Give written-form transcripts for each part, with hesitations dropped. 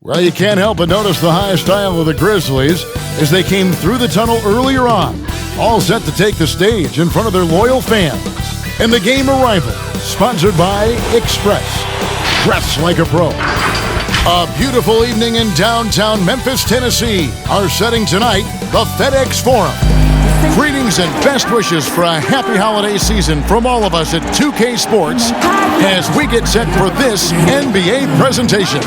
Well, you can't help but notice the high style of the Grizzlies as they came through the tunnel earlier on, all set to take the stage in front of their loyal fans. And the game arrival, sponsored by Express. Dress like a pro. A beautiful evening in downtown Memphis, Tennessee. Our setting tonight, the FedEx Forum. Greetings and best wishes for a happy holiday season from all of us at 2K Sports as we get set for this NBA presentation.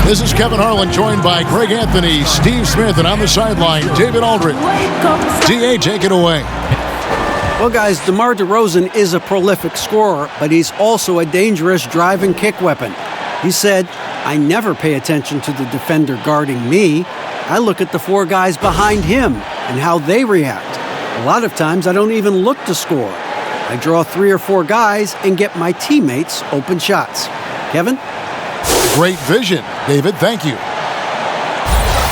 This is Kevin Harlan, joined by Greg Anthony, Steve Smith, and on the sideline, David Aldridge. DA, take it away. Well, guys, DeMar DeRozan is a prolific scorer, but he's also a dangerous drive and kick weapon. He said, "I never pay attention to the defender guarding me. I look at the four guys behind him and how they react. A lot of times I don't even look to score. I draw 3 or 4 guys and get my teammates open shots." Kevin? Great vision, David. Thank you.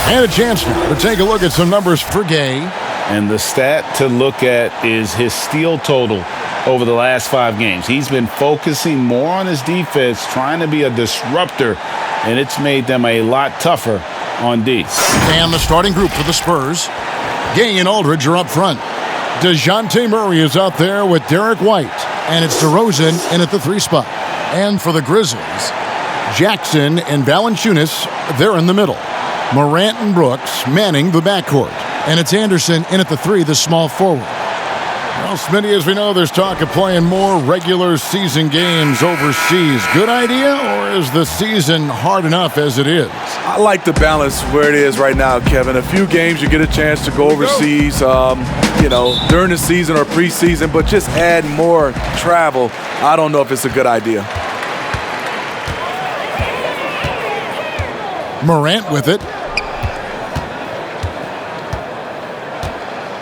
And a chance now to take a look at some numbers for Gay. And the stat to look at is his steal total over the last 5 games. He's been focusing more on his defense, trying to be a disruptor, and it's made them a lot tougher on D. And the starting group for the Spurs. Gay and Aldridge are up front. DeJounte Murray is out there with Derek White, and it's DeRozan in at the 3 spot. And for the Grizzlies, Jackson and Valanciunas, they're in the middle. Morant and Brooks manning the backcourt. And it's Anderson in at the 3, the small forward. Well, Smitty, as we know, there's talk of playing more regular season games overseas. Good idea, or is the season hard enough as it is? I like the balance where it is right now, Kevin. A few games you get a chance to go overseas, during the season or preseason, but just add more travel, I don't know if it's a good idea. Morant with it.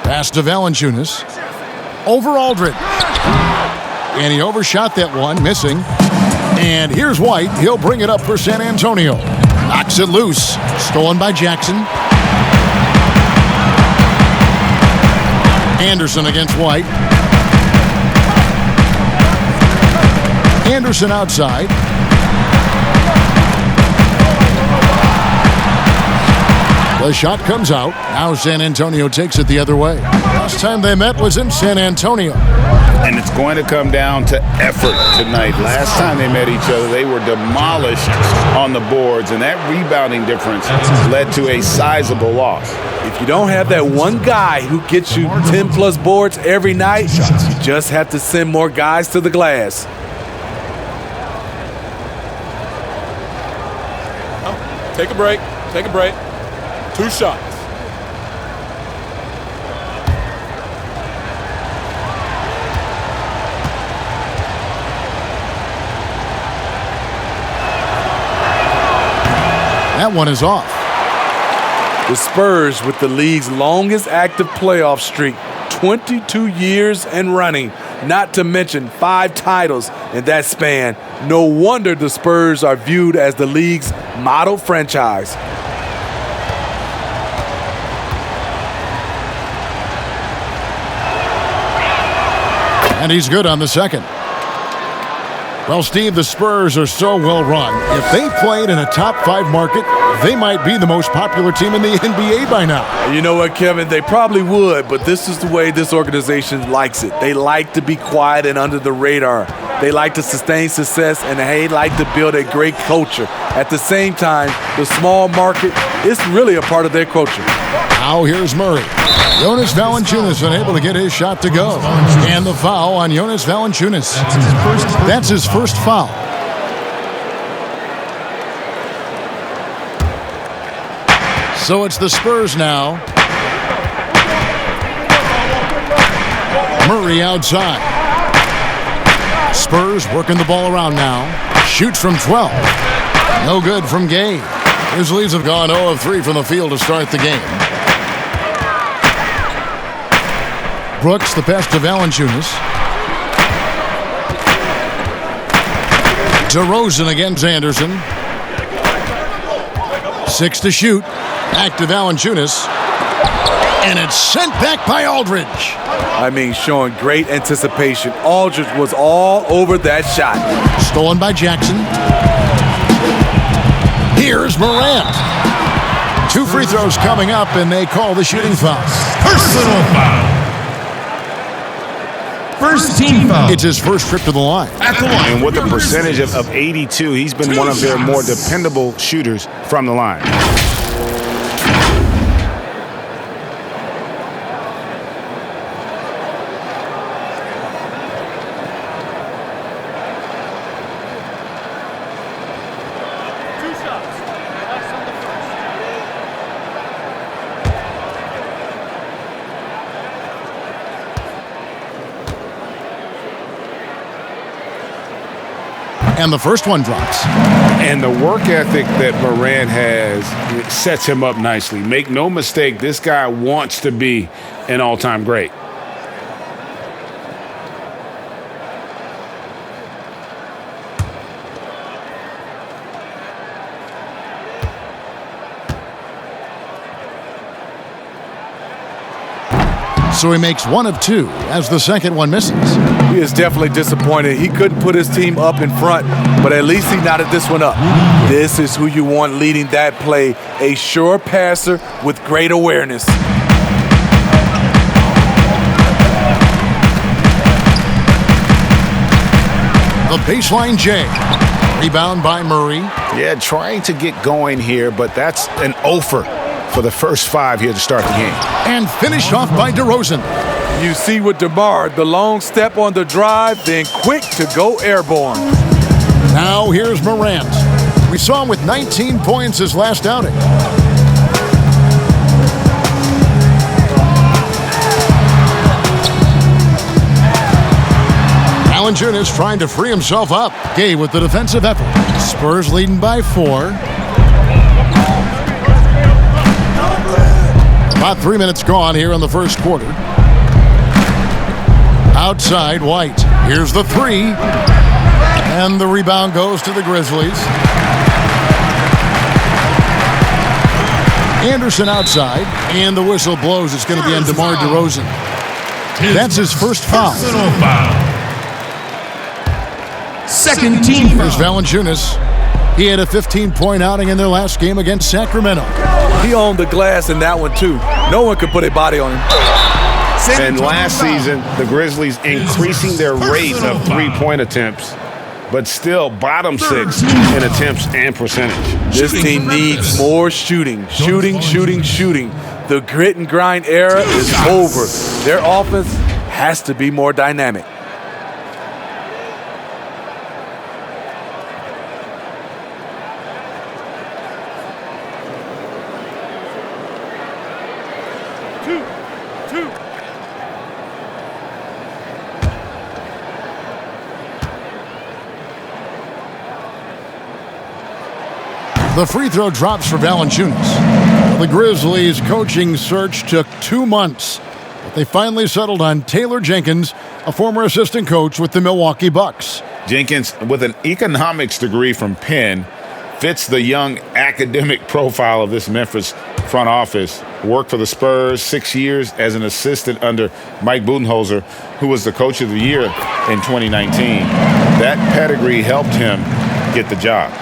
Pass to Valanciunas. Over Aldridge. And he overshot that one, missing. And here's White. He'll bring it up for San Antonio. Knocks it loose. Stolen by Jackson. Anderson against White. Anderson outside. The shot comes out. Now San Antonio takes it the other way. Last time they met was in San Antonio. And it's going to come down to effort tonight. Last time they met each other, they were demolished on the boards, and that rebounding difference led to a sizable loss. If you don't have that one guy who gets you 10-plus boards every night, you just have to send more guys to the glass. Take a break. Take a break. 2 shots. That one is off. The Spurs with the league's longest active playoff streak, 22 years and running, not to mention 5 titles in that span. No wonder the Spurs are viewed as the league's model franchise. And he's good on the second. Well, Steve, the Spurs are so well run. If they played in a top 5 market, they might be the most popular team in the NBA by now. You know what, Kevin? They probably would, but this is the way this organization likes it. They like to be quiet and under the radar. They like to sustain success, and they like to build a great culture. At the same time, the small market is really a part of their culture. Now here's Murray. Jonas Valanciunas unable to get his shot to go. And the foul on Jonas Valanciunas. That's his first foul. So it's the Spurs now. Murray outside. Spurs working the ball around now. Shoots from 12. No good from Gay. Grizzlies have gone 0 of 3 from the field to start the game. Brooks, the pass to Valanciunas. DeRozan against Anderson. 6 to shoot. Back to Valanciunas. And it's sent back by Aldridge. I mean, showing great anticipation. Aldridge was all over that shot. Stolen by Jackson. Here's Morant. 2 free throws coming up, and they call the shooting foul. Personal foul. First team foul. It's his first trip to the line. At the line. And with a percentage of 82, he's been one of their more dependable shooters from the line. And the first one drops. And the work ethic that Morant has sets him up nicely. Make no mistake, this guy wants to be an all-time great. So he makes 1 of 2 as the second one misses. He is definitely disappointed. He couldn't put his team up in front, but at least he knotted this one up. This is who you want leading that play, a sure passer with great awareness. The baseline J. Rebound by Murray. Yeah, trying to get going here, but that's an offer for the first 5 here to start the game. And finished off by DeRozan. You see with DeMar, the long step on the drive, then quick to go airborne. Now here's Morant. We saw him with 19 points his last outing. Valanciunas trying to free himself up. Gay with the defensive effort. Spurs leading by 4. About 3 minutes gone here in the first quarter. Outside, White. Here's the 3. And the rebound goes to the Grizzlies. Anderson outside. And the whistle blows. It's going to be on DeMar DeRozan. That's his first foul. Personal foul. Second team foul. Here's Valanciunas. He had a 15-point outing in their last game against Sacramento. He owned the glass in that one, too. No one could put a body on him. And last season, the Grizzlies increasing their rate of 3-point attempts, but still bottom 6 in attempts and percentage. This team needs more shooting. Shooting. The grit and grind era is over. Their offense has to be more dynamic. The free throw drops for Valanciunas. The Grizzlies' coaching search took 2 months, but they finally settled on Taylor Jenkins, a former assistant coach with the Milwaukee Bucks. Jenkins, with an economics degree from Penn, fits the young academic profile of this Memphis front office. Worked for the Spurs 6 years as an assistant under Mike Budenholzer, who was the coach of the year in 2019. That pedigree helped him get the job.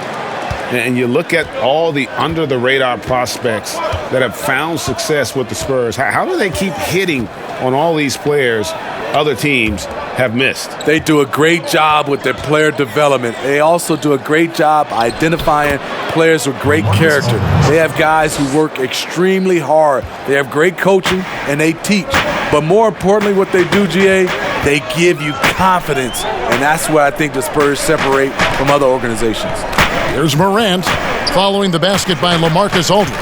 And you look at all the under-the-radar prospects that have found success with the Spurs. How do they keep hitting on all these players other teams have missed? They do a great job with their player development. They also do a great job identifying players with great character. They have guys who work extremely hard. They have great coaching, and they teach. But more importantly, what they do, GA, they give you confidence. And that's where I think the Spurs separate from other organizations. Here's Morant following the basket by LaMarcus Aldridge.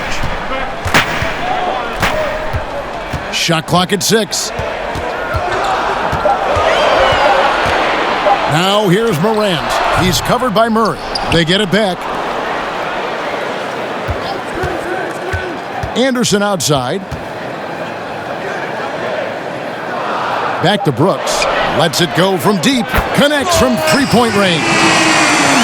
Shot clock at 6. Now here's Morant. He's covered by Murray. They get it back. Anderson outside. Back to Brooks. Lets it go from deep. Connects from three-point range.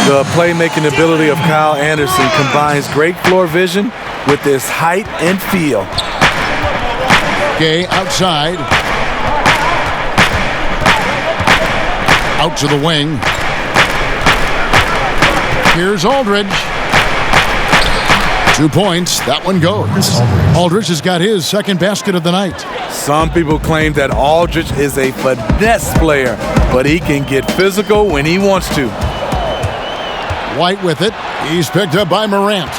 The playmaking ability of Kyle Anderson combines great floor vision with his height and feel. Gay outside. Out to the wing. Here's Aldridge. 2 points. That one goes. Aldridge has got his second basket of the night. Some people claim that Aldridge is a finesse player, but he can get physical when he wants to. White with it. He's picked up by Morant.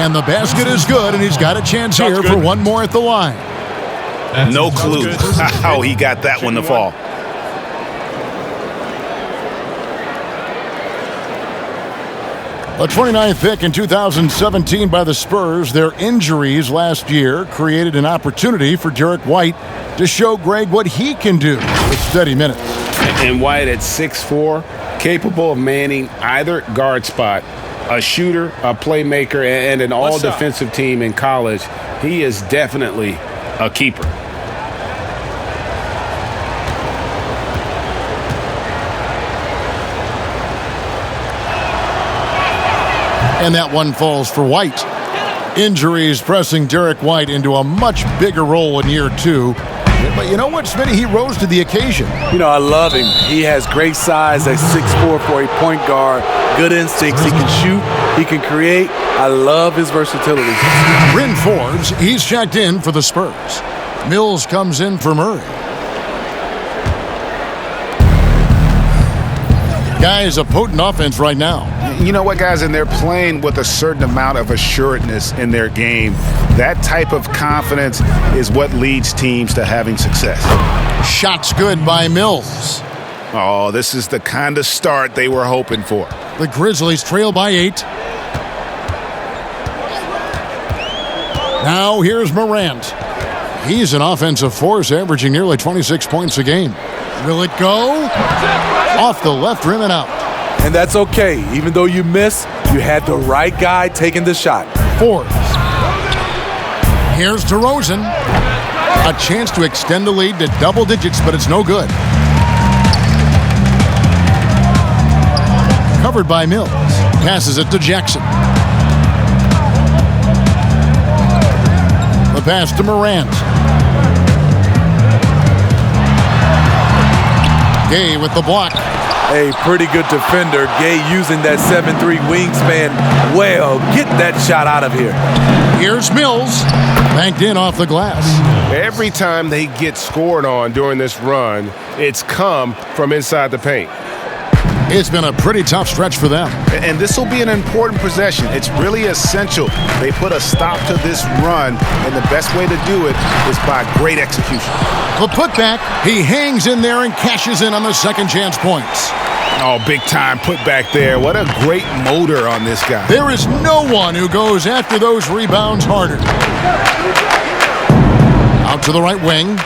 And the basket is good, and he's got a chance here for one more at the line. No clue how he got that one to fall. A 29th pick in 2017 by the Spurs. Their injuries last year created an opportunity for Derek White to show Greg what he can do with steady minutes. And White at 6'4", capable of manning either guard spot, a shooter, a playmaker, and an all-defensive team in college. He is definitely a keeper. And that one falls for White. Injuries pressing Derek White into a much bigger role in year 2. But you know what, Smitty? He rose to the occasion. You know, I love him. He has great size at 6'4" for a point guard. Good instincts. He can shoot. He can create. I love his versatility. Bryn Forbes, he's checked in for the Spurs. Mills comes in for Murray. Guys, a potent offense right now. You know what, guys? And they're playing with a certain amount of assuredness in their game. That type of confidence is what leads teams to having success. Shots good by Mills. Oh, this is the kind of start they were hoping for. The Grizzlies trail by 8. Now here's Morant. He's an offensive force, averaging nearly 26 points a game. Will it go? Off the left rim and out. And that's okay. Even though you miss, you had the right guy taking the shot. Forbes. Here's DeRozan. A chance to extend the lead to double digits, but it's no good. Covered by Mills. Passes it to Jackson. The pass to Morant. Gay with the block. A pretty good defender. Gay using that 7'3" wingspan well. Get that shot out of here. Here's Mills. Banked in off the glass. Every time they get scored on during this run, it's come from inside the paint. It's been a pretty tough stretch for them. And this will be an important possession. It's really essential they put a stop to this run, and the best way to do it is by great execution. The putback, he hangs in there and cashes in on the second chance points. Oh, big time putback there. What a great motor on this guy. There is no one who goes after those rebounds harder. Out to the right wing.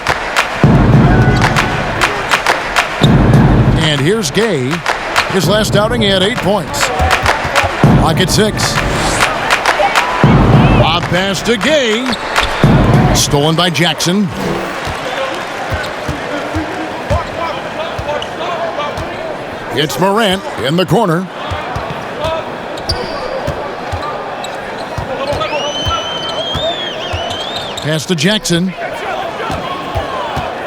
And here's Gay. His last outing, he had 8 points. Clock at 6. Lob pass to Gay. Stolen by Jackson. It's Morant in the corner. Pass to Jackson.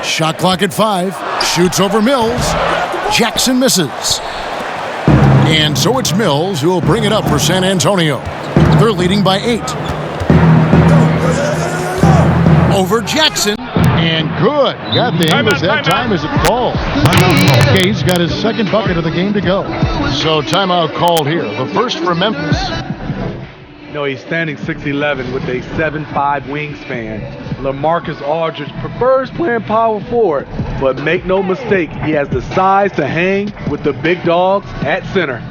Shot clock at 5. Shoots over Mills. Jackson misses. And so it's Mills who will bring it up for San Antonio. They're leading by 8. Over Jackson. And good. Got the English that time as it falls. Gay's got his second bucket of the game to go. So timeout called here. The first for Memphis. No, he's standing 6'11" with a 7'5" wingspan. LaMarcus Aldridge prefers playing power forward, but make no mistake, he has the size to hang with the big dogs at center.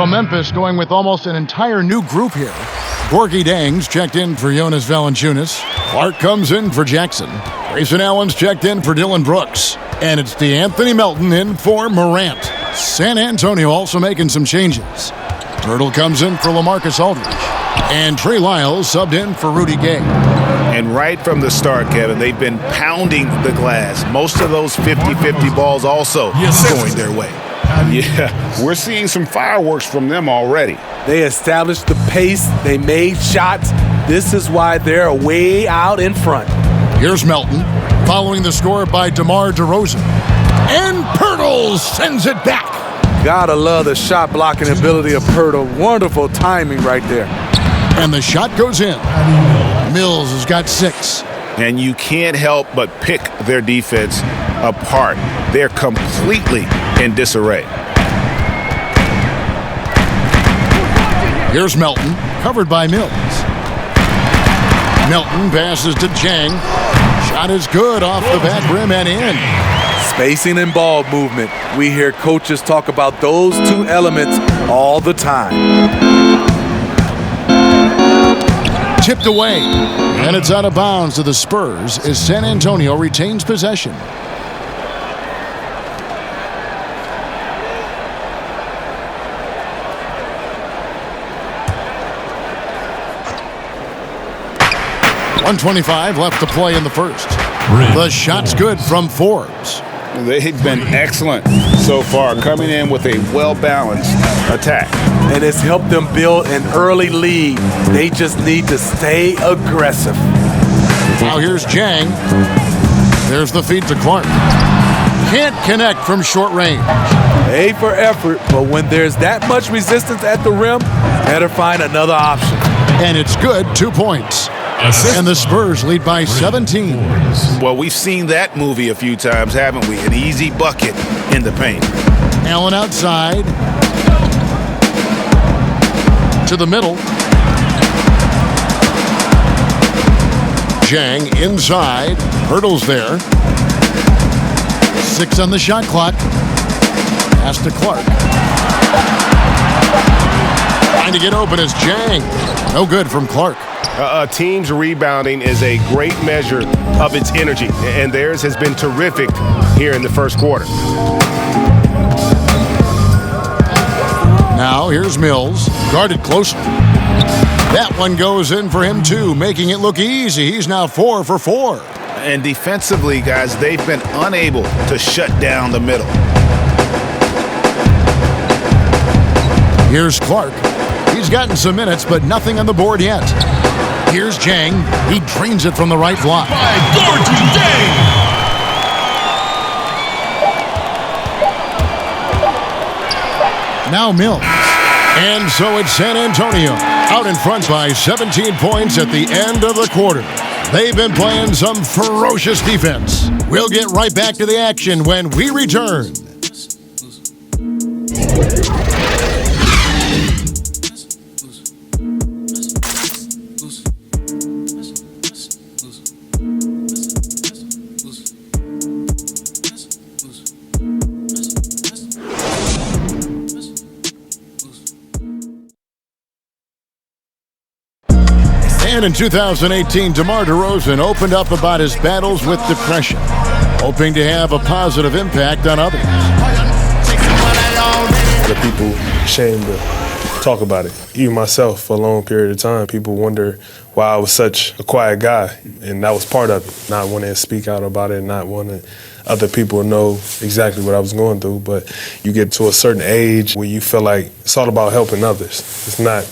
So Memphis going with almost an entire new group here. Gorgie Dangs checked in for Jonas Valanciunas. Clark comes in for Jackson. Grayson Allen's checked in for Dylan Brooks. And it's DeAnthony Melton in for Morant. San Antonio also making some changes. Turtle comes in for LaMarcus Aldridge. And Trey Lyles subbed in for Rudy Gay. And right from the start, Kevin, they've been pounding the glass. Most of those 50-50 balls also going their way. Yeah, we're seeing some fireworks from them already. They established the pace. They made shots. This is why they're way out in front. Here's Melton, following the score by DeMar DeRozan. And Pirtle sends it back. Gotta love the shot blocking ability of Pirtle. Wonderful timing right there. And the shot goes in. Mills has got 6. And you can't help but pick their defense apart. They're completely in disarray. Here's Melton, covered by Mills. Melton passes to Jang. Shot is good off the back rim and in. Spacing and ball movement. We hear coaches talk about those two elements all the time. Tipped away, and it's out of bounds to the Spurs as San Antonio retains possession. .125 left to play in the first. The shot's good from Forbes. They've been excellent so far, coming in with a well-balanced attack. And it's helped them build an early lead. They just need to stay aggressive. Now here's Jang. There's the feed to Clark. Can't connect from short range. A for effort, but when there's that much resistance at the rim, better find another option. And it's good, 2 points. And the Spurs lead by 17. Well, we've seen that movie a few times, haven't we? An easy bucket in the paint. Allen outside. To the middle. Jang inside. Hurdles there. 6 on the shot clock. Pass to Clark. Trying to get open is Jang. No good from Clark. A team's rebounding is a great measure of its energy, and theirs has been terrific here in the first quarter. Now here's Mills, guarded closely. That one goes in for him too, making it look easy. He's now 4 for 4. And defensively, guys, they've been unable to shut down the middle. Here's Clark. He's gotten some minutes, but nothing on the board yet. Here's Jang. He drains it from the right block. By Gorgie Dang. Now Mills. And so it's San Antonio, out in front by 17 points at the end of the quarter. They've been playing some ferocious defense. We'll get right back to the action when we return. And in 2018, DeMar DeRozan opened up about his battles with depression, hoping to have a positive impact on others. The people ashamed to talk about it. Even myself, for a long period of time, people wonder why I was such a quiet guy, and that was part of it. Not wanting to speak out about it, not wanting other people to know exactly what I was going through. But you get to a certain age where you feel like it's all about helping others. It's not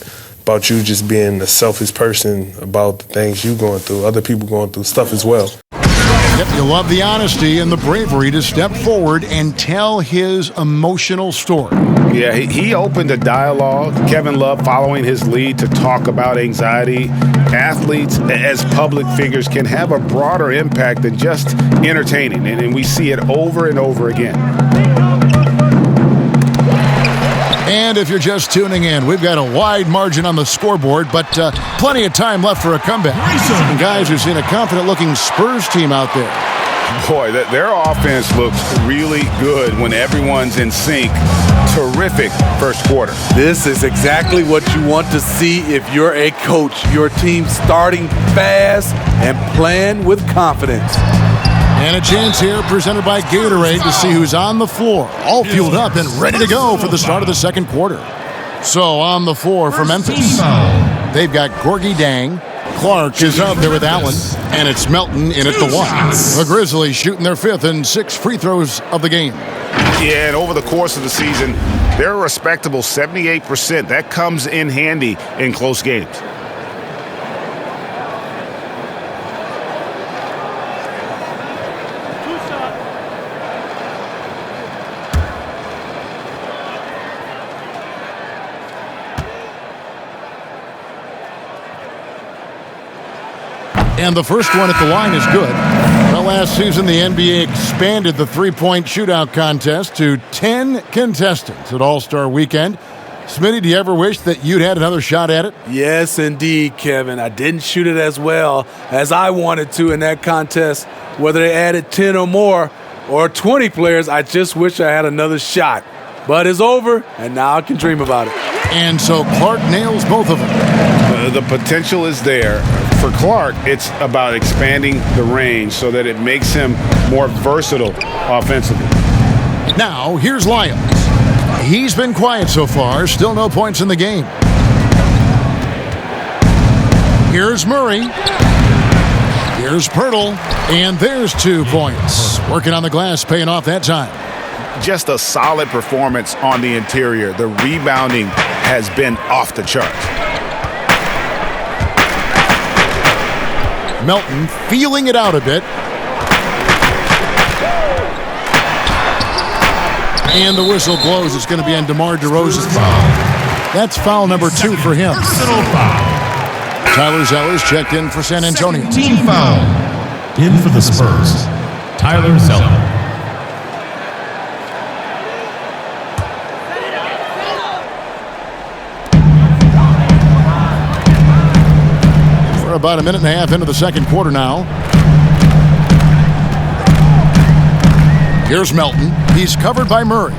about you just being a selfish person about the things you're going through. Other people going through stuff as well. Yep, you love the honesty and the bravery to step forward and tell his emotional story. Yeah, he opened a dialogue. Kevin Love following his lead to talk about anxiety. Athletes as public figures can have a broader impact than just entertaining, and we see it over and over again. And if you're just tuning in, we've got a wide margin on the scoreboard, but plenty of time left for a comeback. And guys, we've seen a confident-looking Spurs team out there. Boy, their offense looks really good when everyone's in sync. Terrific first quarter. This is exactly what you want to see if you're a coach. Your team starting fast and playing with confidence. And a chance here presented by Gatorade to see who's on the floor, all fueled up and ready to go for the start of the second quarter. So on the floor for Memphis, they've got Gorgie Dang. Clark is out there with Allen, and it's Melton in at the one. The Grizzlies shooting their 5th and 6th free throws of the game. Yeah, and over the course of the season, they're a respectable 78%. That comes in handy in close games. And the first one at the line is good. Well, last season, the NBA expanded the three-point shootout contest to 10 contestants at All-Star Weekend. Smitty, do you ever wish that you'd had another shot at it? Yes, indeed, Kevin. I didn't shoot it as well as I wanted to in that contest. Whether they added 10 or more or 20 players, I just wish I had another shot. But it's over, and now I can dream about it. And so Clark nails both of them. The potential is there. For Clark, it's about expanding the range so that it makes him more versatile offensively. Now, here's Lyons. He's been quiet so far. Still no points in the game. Here's Murray. Here's Pirtle. And there's 2 points. Working on the glass, paying off that time. Just a solid performance on the interior. The rebounding has been off the charts. Melton feeling it out a bit. And the whistle blows. It's going to be on DeMar DeRozan. That's foul number 2 for him. Tyler Zeller's checked in for San Antonio. Team foul. In for the Spurs, Tyler Zeller. We're about a minute and a half into the second quarter now. Here's Melton. He's covered by Murray.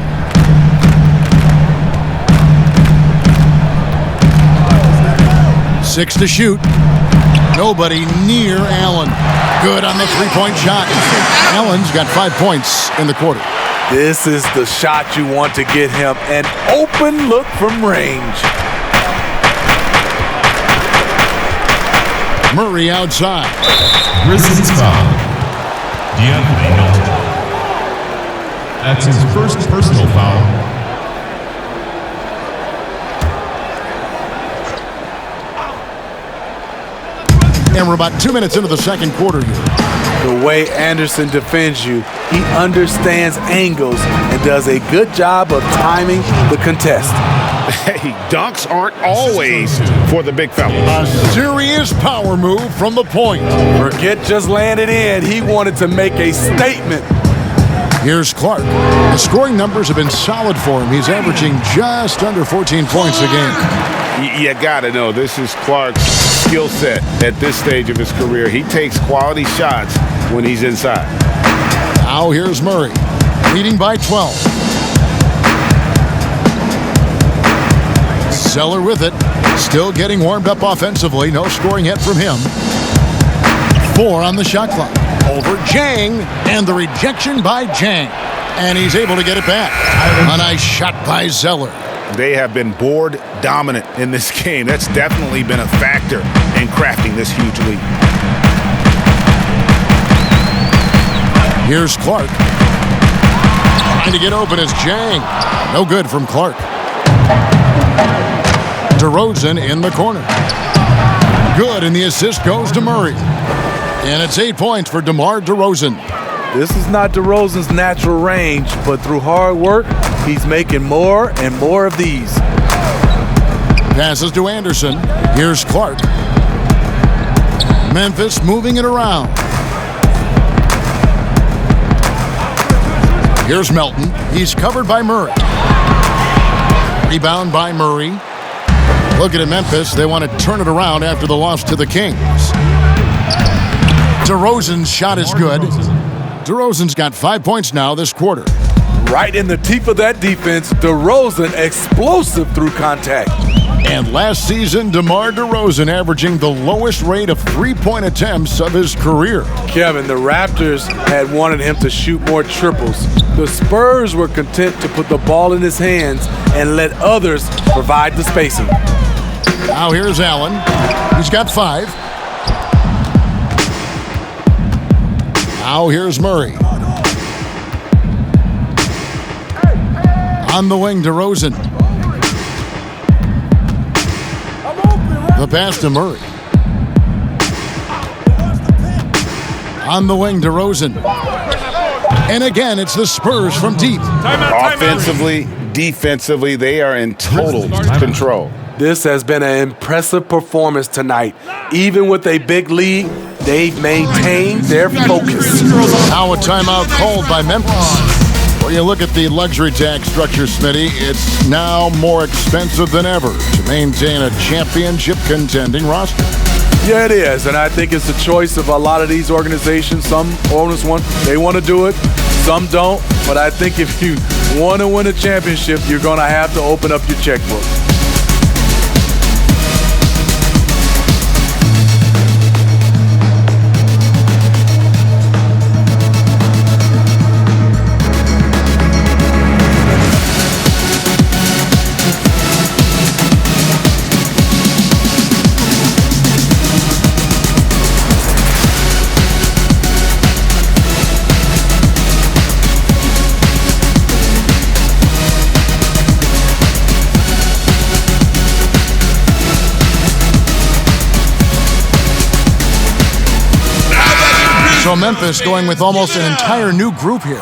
Six to shoot. Nobody near Allen. Good on the three-point shot. Allen's got 5 points in the quarter. This is the shot you want to get him. An open look from range. Murray outside. Grizzlies foul. Dwyane Wade. That's his first personal foul. And we're about 2 minutes into the second quarter here. The way Anderson defends you, he understands angles and does a good job of timing the contest. Hey, dunks aren't always for the big fella. A serious power move from the point. Forget just landed in. He wanted to make a statement. Here's Clark. The scoring numbers have been solid for him. He's averaging just under 14 points a game. You got to know, this is Clark's skill set at this stage of his career. He takes quality shots when he's inside. Now here's Murray, leading by 12. Zeller with it, still getting warmed up offensively. No scoring yet from him. 4 on the shot clock. Over Jang, and the rejection by Jang. And he's able to get it back. A nice shot by Zeller. They have been board dominant in this game. That's definitely been a factor in crafting this huge lead. Here's Clark. Trying to get open is Jang. No good from Clark. DeRozan in the corner. Good, and the assist goes to Murray. And it's 8 points for DeMar DeRozan. This is not DeRozan's natural range, but through hard work, he's making more and more of these. Passes to Anderson. Here's Clark. Memphis moving it around. Here's Melton. He's covered by Murray. Rebound by Murray. Looking at Memphis, they want to turn it around after the loss to the Kings. DeRozan's shot is good. DeRozan's got 5 points now this quarter. Right in the teeth of that defense, DeRozan explosive through contact. And last season, DeMar DeRozan averaging the lowest rate of three-point attempts of his career. Kevin, the Raptors had wanted him to shoot more triples. The Spurs were content to put the ball in his hands and let others provide the spacing. Now here's Allen. He's got 5. Now here's Murray. On the wing, DeRozan. The pass to Murray. On the wing, DeRozan. And again, it's the Spurs from deep. Offensively, defensively, they are in total control. This has been an impressive performance tonight. Even with a big lead, they've maintained their focus. Now a timeout called by Memphis. When you look at the luxury tax structure, Smitty, it's now more expensive than ever to maintain a championship contending roster. Yeah, it is, and I think it's the choice of a lot of these organizations. Some owners want to do it, some don't. But I think if you want to win a championship, you're going to have to open up your checkbook. So Memphis going with almost an entire new group here.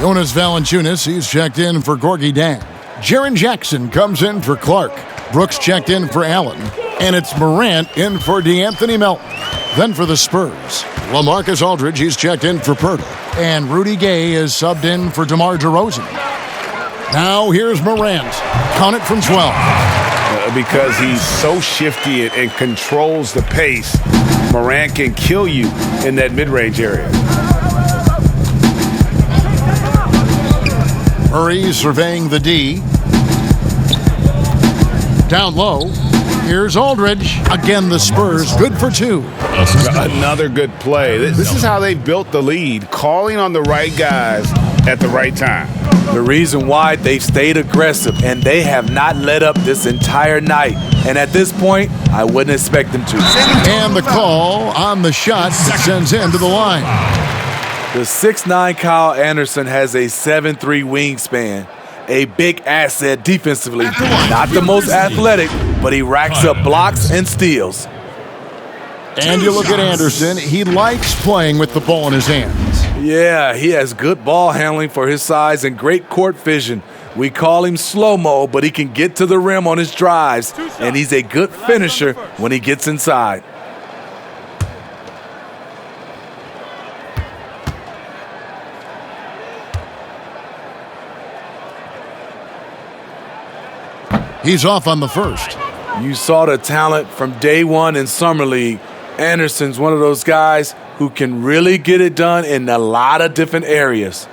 Jonas Valanciunas, he's checked in for Gorgie Dang. Jaren Jackson comes in for Clark. Brooks checked in for Allen. And it's Morant in for DeAnthony Melton. Then for the Spurs, LaMarcus Aldridge, he's checked in for Pirtle. And Rudy Gay is subbed in for DeMar DeRozan. Now here's Morant. Count it from 12. Because he's so shifty and controls the pace, Morant can kill you in that mid-range area. Murray surveying the D. Down low. Here's Aldridge. Again, the Spurs good for 2. Another good play. This is how they built the lead, calling on the right guys at the right time. The reason why they've stayed aggressive, and they have not let up this entire night. And at this point, I wouldn't expect them to. And the call on the shot that sends him to the line. The 6'9" Kyle Anderson has a 7'3" wingspan. A big asset defensively. Not the most athletic, but he racks up blocks and steals. And you look at Anderson, he likes playing with the ball in his hands. Yeah, he has good ball handling for his size and great court vision. We call him slow-mo, but he can get to the rim on his drives, and he's a good finisher when he gets inside. He's off on the first. You saw the talent from day one in Summer League. Anderson's one of those guys who can really get it done in a lot of different areas.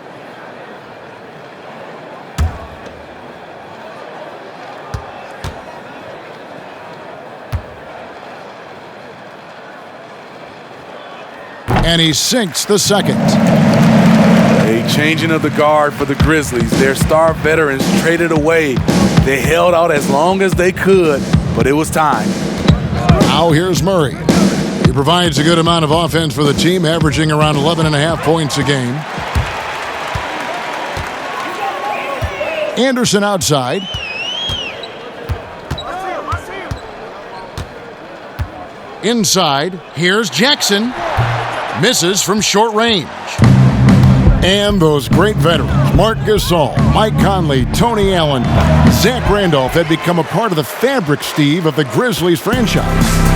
And he sinks the second. A changing of the guard for the Grizzlies. Their star veterans traded away. They held out as long as they could, but it was time. Now here's Murray. He provides a good amount of offense for the team, averaging around 11.5 points a game. Anderson outside. Inside, here's Jackson. Misses from short range. And those great veterans, Marc Gasol, Mike Conley, Tony Allen, Zach Randolph had become a part of the fabric, Steve, of the Grizzlies franchise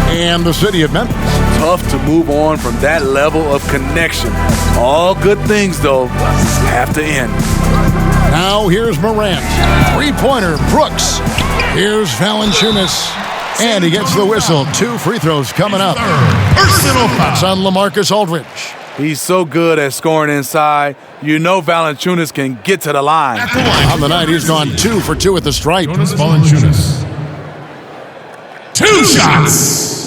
and the city of Memphis. Tough to move on from that level of connection. All good things, though, have to end. Now here's Morant. Three-pointer, Brooks. Here's Valanciunas. And he gets the whistle. 2 free throws coming up. It's on LaMarcus Aldridge. He's so good at scoring inside. You know Valanciunas can get to the line. On the night, he's gone 2 for 2 at the stripe. Jonas Valanciunas. 2 shots.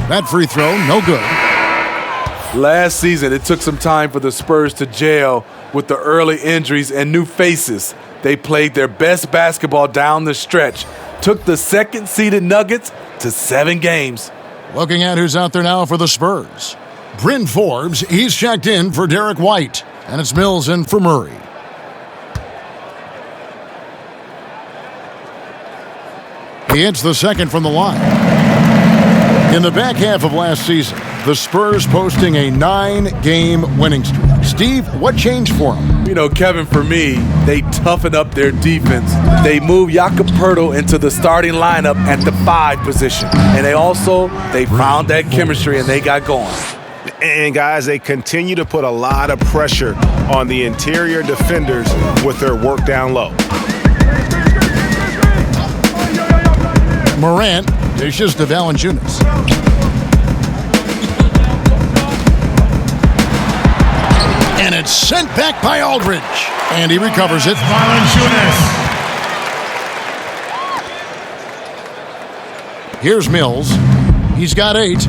That free throw, no good. Last season, it took some time for the Spurs to gel with the early injuries and new faces. They played their best basketball down the stretch, took the second-seeded Nuggets to 7 games. Looking at who's out there now for the Spurs. Bryn Forbes, he's checked in for Derek White. And it's Mills in for Murray. He hits the second from the line. In the back half of last season, the Spurs posting a 9-game winning streak. Steve, what changed for them? You know, Kevin, for me, they toughened up their defense. They moved Jakob Poeltl into the starting lineup at the 5 position. And they found that chemistry and they got going. And guys, they continue to put a lot of pressure on the interior defenders with their work down low. Morant dishes to Valanciunas. And it's sent back by Aldridge. And he recovers it. Valanciunas. Here's Mills. He's got 8.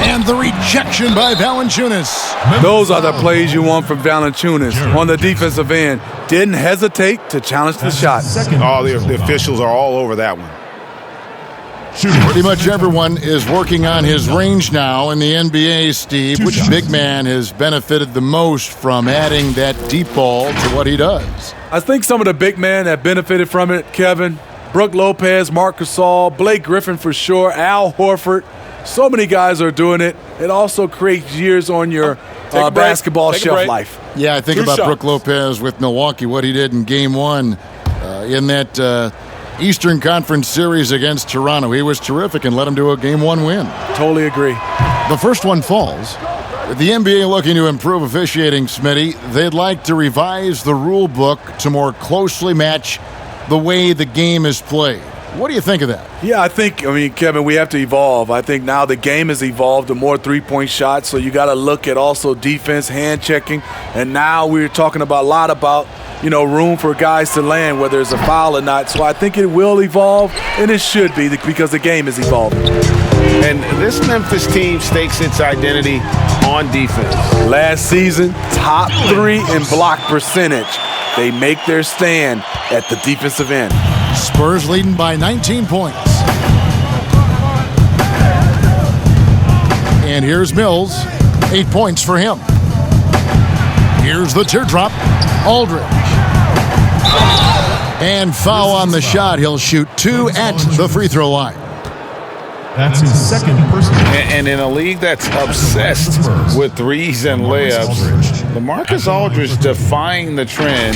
And the rejection by Valanciunas. Those are the plays you want from Valanciunas on the defensive end. Didn't hesitate to challenge the shot. Oh, the officials are all over that one. Pretty much everyone is working on his range now in the NBA, Steve. Which big man has benefited the most from adding that deep ball to what he does? I think some of the big men have benefited from it, Kevin. Brook Lopez, Marc Gasol, Blake Griffin for sure, Al Horford. So many guys are doing it. It also creates years on your basketball shelf life. Yeah, I think about Brook Lopez with Milwaukee, what he did in Game 1 in that Eastern Conference Series against Toronto. He was terrific and led him to a Game 1 win. Totally agree. The first one falls. The NBA looking to improve officiating, Smitty. They'd like to revise the rule book to more closely match the way the game is played. What do you think of that? Yeah, Kevin, we have to evolve. I think now the game has evolved to more three-point shots, so you got to look at also defense, hand checking, and now we're talking about a lot about, room for guys to land, whether it's a foul or not. So I think it will evolve, and it should be because the game is evolving. And this Memphis team stakes its identity on defense. Last season, top 3 in block percentage. They make their stand at the defensive end. Spurs leading by 19 points. And here's Mills. 8 points for him. Here's the teardrop. Aldridge. And foul on the shot. He'll shoot 2 at the free throw line. That's his second personal. And in a league that's obsessed with threes and layups, LaMarcus Aldridge defying the trend,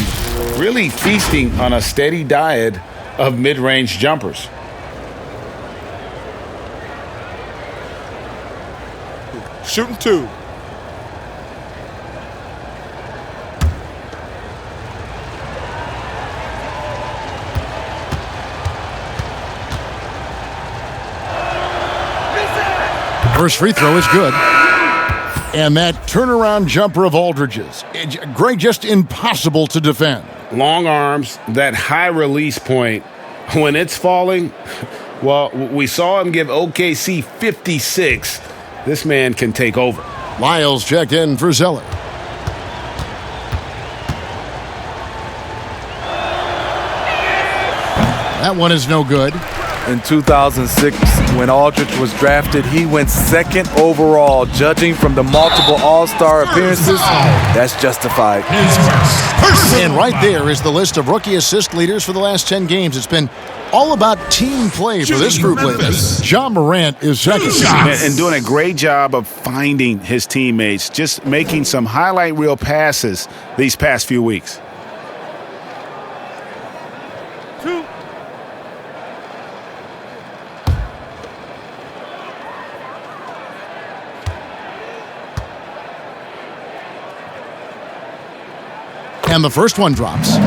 really feasting on a steady diet of mid-range jumpers. Shooting 2. First free throw is good. And that turnaround jumper of Aldridge's, Greg, just impossible to defend. Long arms, that high release point, when it's falling, well, we saw him give OKC 56. This man can take over. Lyles checked in for Zeller. That one is no good. In 2006, When Aldridge was drafted, he went second overall. Judging from the multiple All-Star appearances, that's justified. And right there is the list of rookie assist leaders for the last 10 games. It's been all about team play for this group lately. Ja Morant is second. And doing a great job of finding his teammates, just making some highlight reel passes these past few weeks. And the first one drops.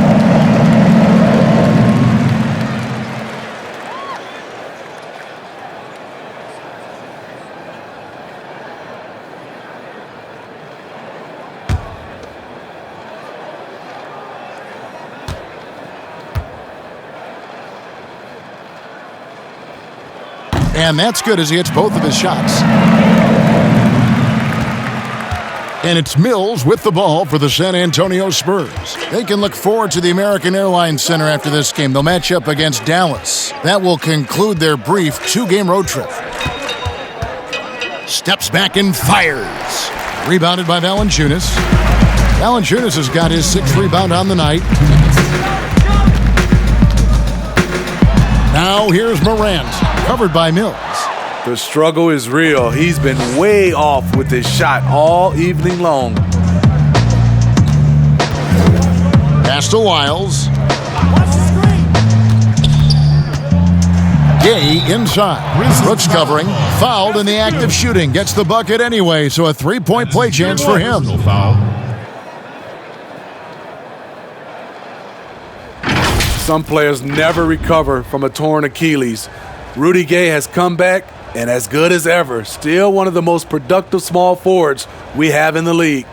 And that's good as he hits both of his shots. And it's Mills with the ball for the San Antonio Spurs. They can look forward to the American Airlines Center after this game. They'll match up against Dallas. That will conclude their brief 2-game road trip. Steps back and fires. Rebounded by Valanciunas. Valanciunas has got his 6th rebound on the night. Now here's Morant, covered by Mills. The struggle is real. He's been way off with his shot all evening long. Pass to Wiles. Gay inside. Brooks covering. Fouled in the act of shooting. Gets the bucket anyway, so a 3-point play chance for him. Some players never recover from a torn Achilles. Rudy Gay has come back and as good as ever. Still one of the most productive small forwards we have in the league.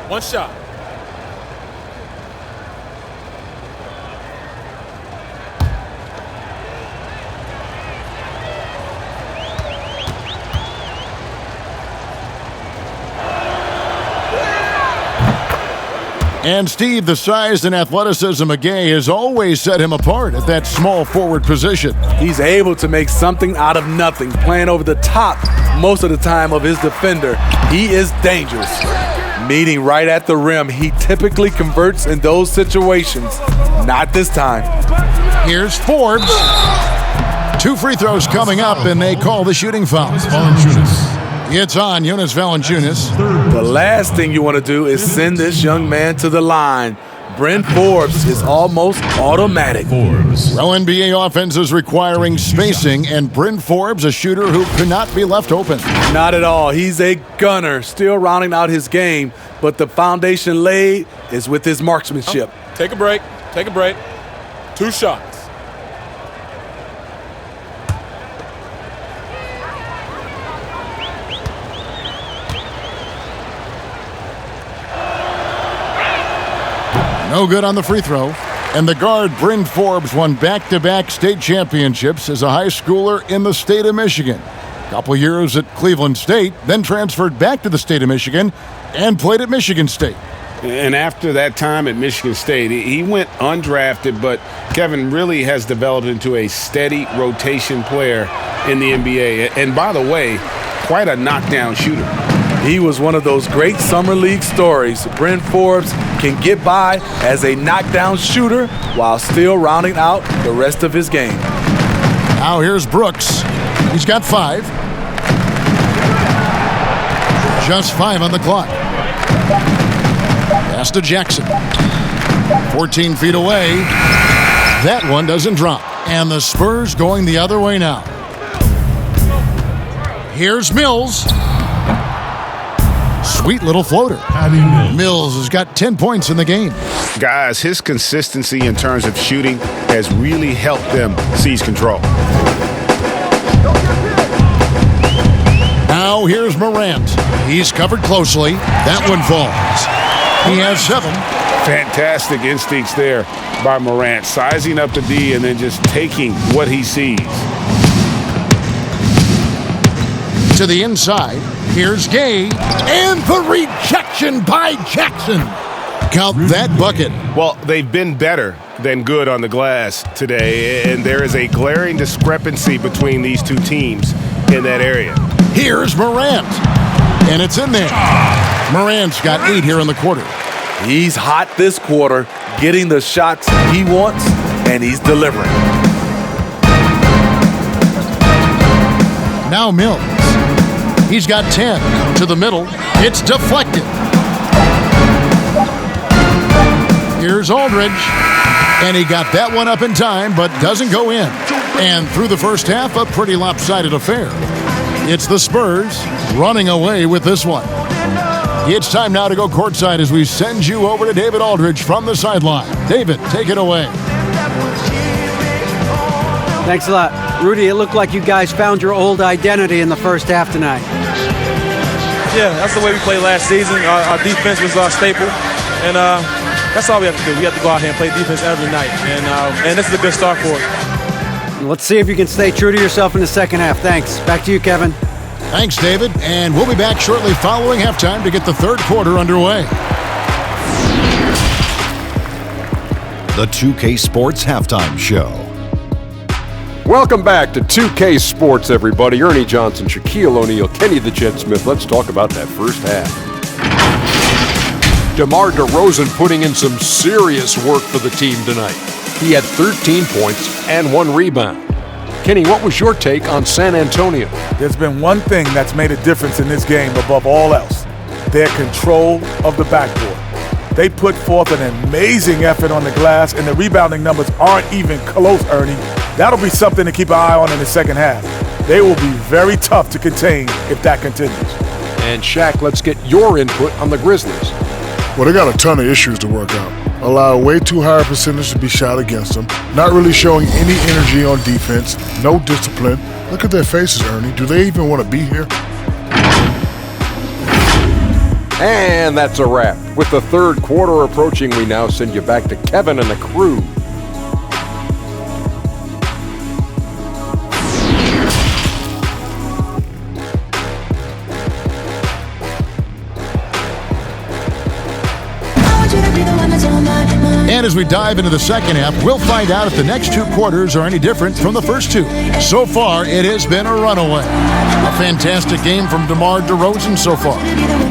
One shot. And Steve, the size and athleticism of Gay has always set him apart at that small forward position. He's able to make something out of nothing, playing over the top most of the time of his defender. He is dangerous. Meeting right at the rim, he typically converts in those situations. Not this time. Here's Forbes. 2 free throws coming up, and they call the shooting foul. It's on Jonas Valanciunas. The last thing you want to do is send this young man to the line. Bryn Forbes is almost automatic. Pro NBA offenses requiring spacing, and Bryn Forbes, a shooter who could not be left open. Not at all. He's a gunner, still rounding out his game, but the foundation laid is with his marksmanship. Take a break. Take a break. 2 shots. No good on the free throw. And the guard, Bryn Forbes, won back-to-back state championships as a high schooler in the state of Michigan. A couple years at Cleveland State, then transferred back to the state of Michigan and played at Michigan State. And after that time at Michigan State, he went undrafted, but Kevin really has developed into a steady rotation player in the NBA. And by the way, quite a knockdown shooter. He was one of those great summer league stories. Bryn Forbes can get by as a knockdown shooter while still rounding out the rest of his game. Now here's Brooks. He's got 5. Just 5 on the clock. Pass to Jackson. 14 feet away. That one doesn't drop. And the Spurs going the other way now. Here's Mills. Sweet little floater. Mills has got 10 points in the game. Guys, his consistency in terms of shooting has really helped them seize control. Now here's Morant. He's covered closely. That one falls. He has 7. Fantastic instincts there by Morant, sizing up the D and then just taking what he sees. To the inside, here's Gay, and the rejection by Jackson. Count that bucket. Well, they've been better than good on the glass today, and there is a glaring discrepancy between these two teams in that area. Here's Morant, and it's in there. Morant's got 8 here in the quarter. He's hot this quarter, getting the shots he wants, and he's delivering. Now Mills. He's got 10. To the middle. It's deflected. Here's Aldridge. And he got that one up in time, but doesn't go in. And through the first half, a pretty lopsided affair. It's the Spurs running away with this one. It's time now to go courtside as we send you over to David Aldridge from the sideline. David, take it away. Thanks a lot. Rudy, it looked like you guys found your old identity in the first half tonight. Yeah, that's the way we played last season. Our defense was our staple, and that's all we have to do. We have to go out here and play defense every night, and this is a good start for it. Let's see if you can stay true to yourself in the second half. Thanks. Back to you, Kevin. Thanks, David. And we'll be back shortly following halftime to get the third quarter underway. The 2K Sports Halftime Show. Welcome back to 2K Sports, everybody. Ernie Johnson, Shaquille O'Neal, Kenny the Jet Smith. Let's talk about that first half. DeMar DeRozan putting in some serious work for the team tonight. He had 13 points and 1 rebound. Kenny, what was your take on San Antonio? There's been one thing that's made a difference in this game above all else: their control of the backboard. They put forth an amazing effort on the glass, and the rebounding numbers aren't even close, Ernie. That'll be something to keep an eye on in the second half. They will be very tough to contain if that continues. And Shaq, let's get your input on the Grizzlies. Well, they got a ton of issues to work out. Allow way too high a percentage to be shot against them. Not really showing any energy on defense. No discipline. Look at their faces, Ernie. Do they even want to be here? And that's a wrap. With the third quarter approaching, we now send you back to Kevin and the crew. And as we dive into the second half, we'll find out if the next 2 quarters are any different from the first 2. So far, it has been a runaway. A fantastic game from DeMar DeRozan so far.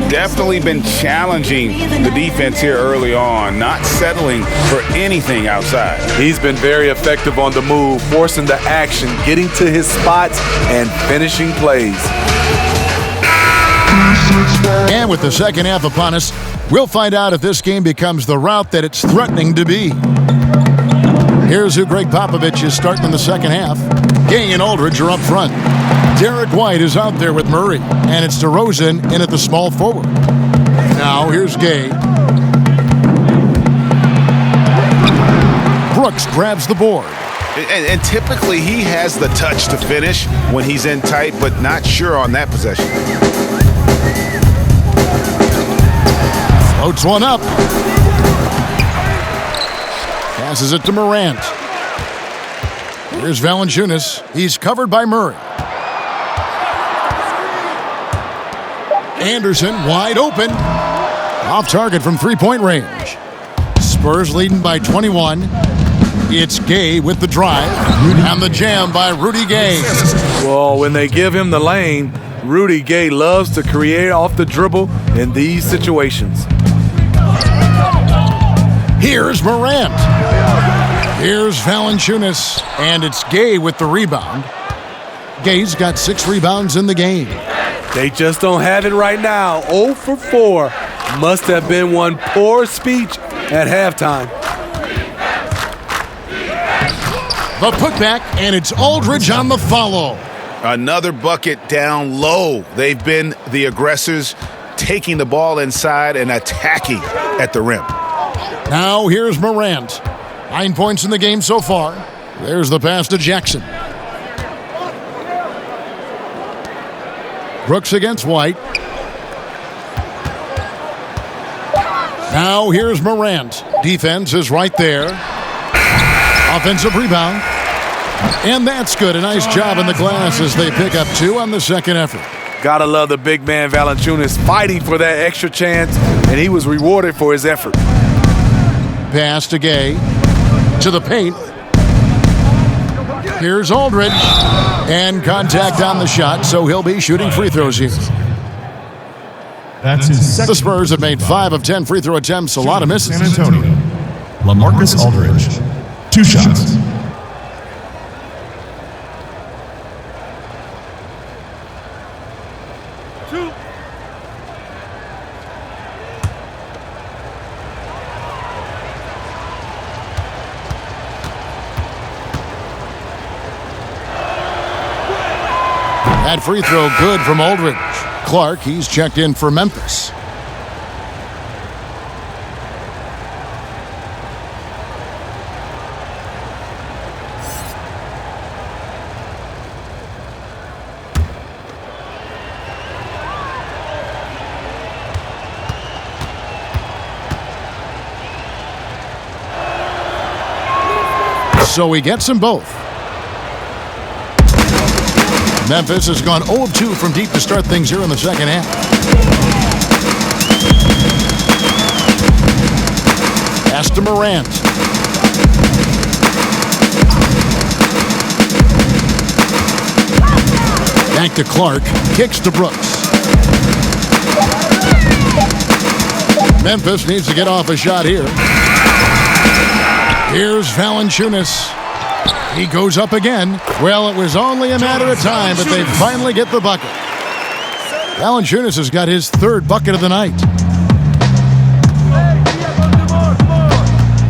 Definitely been challenging the defense here early on, not settling for anything outside. He's been very effective on the move, forcing the action, getting to his spots, and finishing plays. And with the second half upon us, we'll find out if this game becomes the route that it's threatening to be. Here's who Greg Popovich is starting in the second half. Gay and Aldridge are up front. Derek White is out there with Murray, and it's DeRozan in at the small forward. Now here's Gay. Brooks grabs the board. And typically he has the touch to finish when he's in tight, but not sure on that possession. Floats one up. Passes it to Morant. Here's Valanciunas. He's covered by Murray. Anderson wide open. Off target from three-point range. Spurs leading by 21. It's Gay with the drive. And the jam by Rudy Gay. Well, when they give him the lane, Rudy Gay loves to create off the dribble in these situations. Here's Morant. Here's Valanciunas. And it's Gay with the rebound. Gay's got 6 rebounds in the game. They just don't have it right now. 0 for 4. Must have been one poor speech at halftime. The putback, and it's Aldridge on the follow. Another bucket down low. They've been the aggressors, taking the ball inside and attacking at the rim. Now here's Morant. 9 points in the game so far. There's the pass to Jackson. Brooks against White. Now here's Morant. Defense is right there. Offensive rebound. And that's good. A nice job in the glass as they pick up 2 on the second effort. Gotta love the big man Valanciunas fighting for that extra chance, and he was rewarded for his effort. Pass to Gay. To the paint. Here's Aldridge. And contact on the shot, so he'll be shooting free throws here. That's his second. The Spurs have made 5 of 10 free throw attempts, a lot of misses. San Antonio. LaMarcus Aldridge. 2 shots. That free throw good from Aldridge. Clark, he's checked in for Memphis. So he gets them both. Memphis has gone 0 of 2 from deep to start things here in the second half. Pass to Morant. Back to Clark. Kicks to Brooks. Memphis needs to get off a shot here. Here's Valanciunas. He goes up again. Well, it was only a matter of time, but they finally get the bucket. Valanciunas has got his 3rd bucket of the night.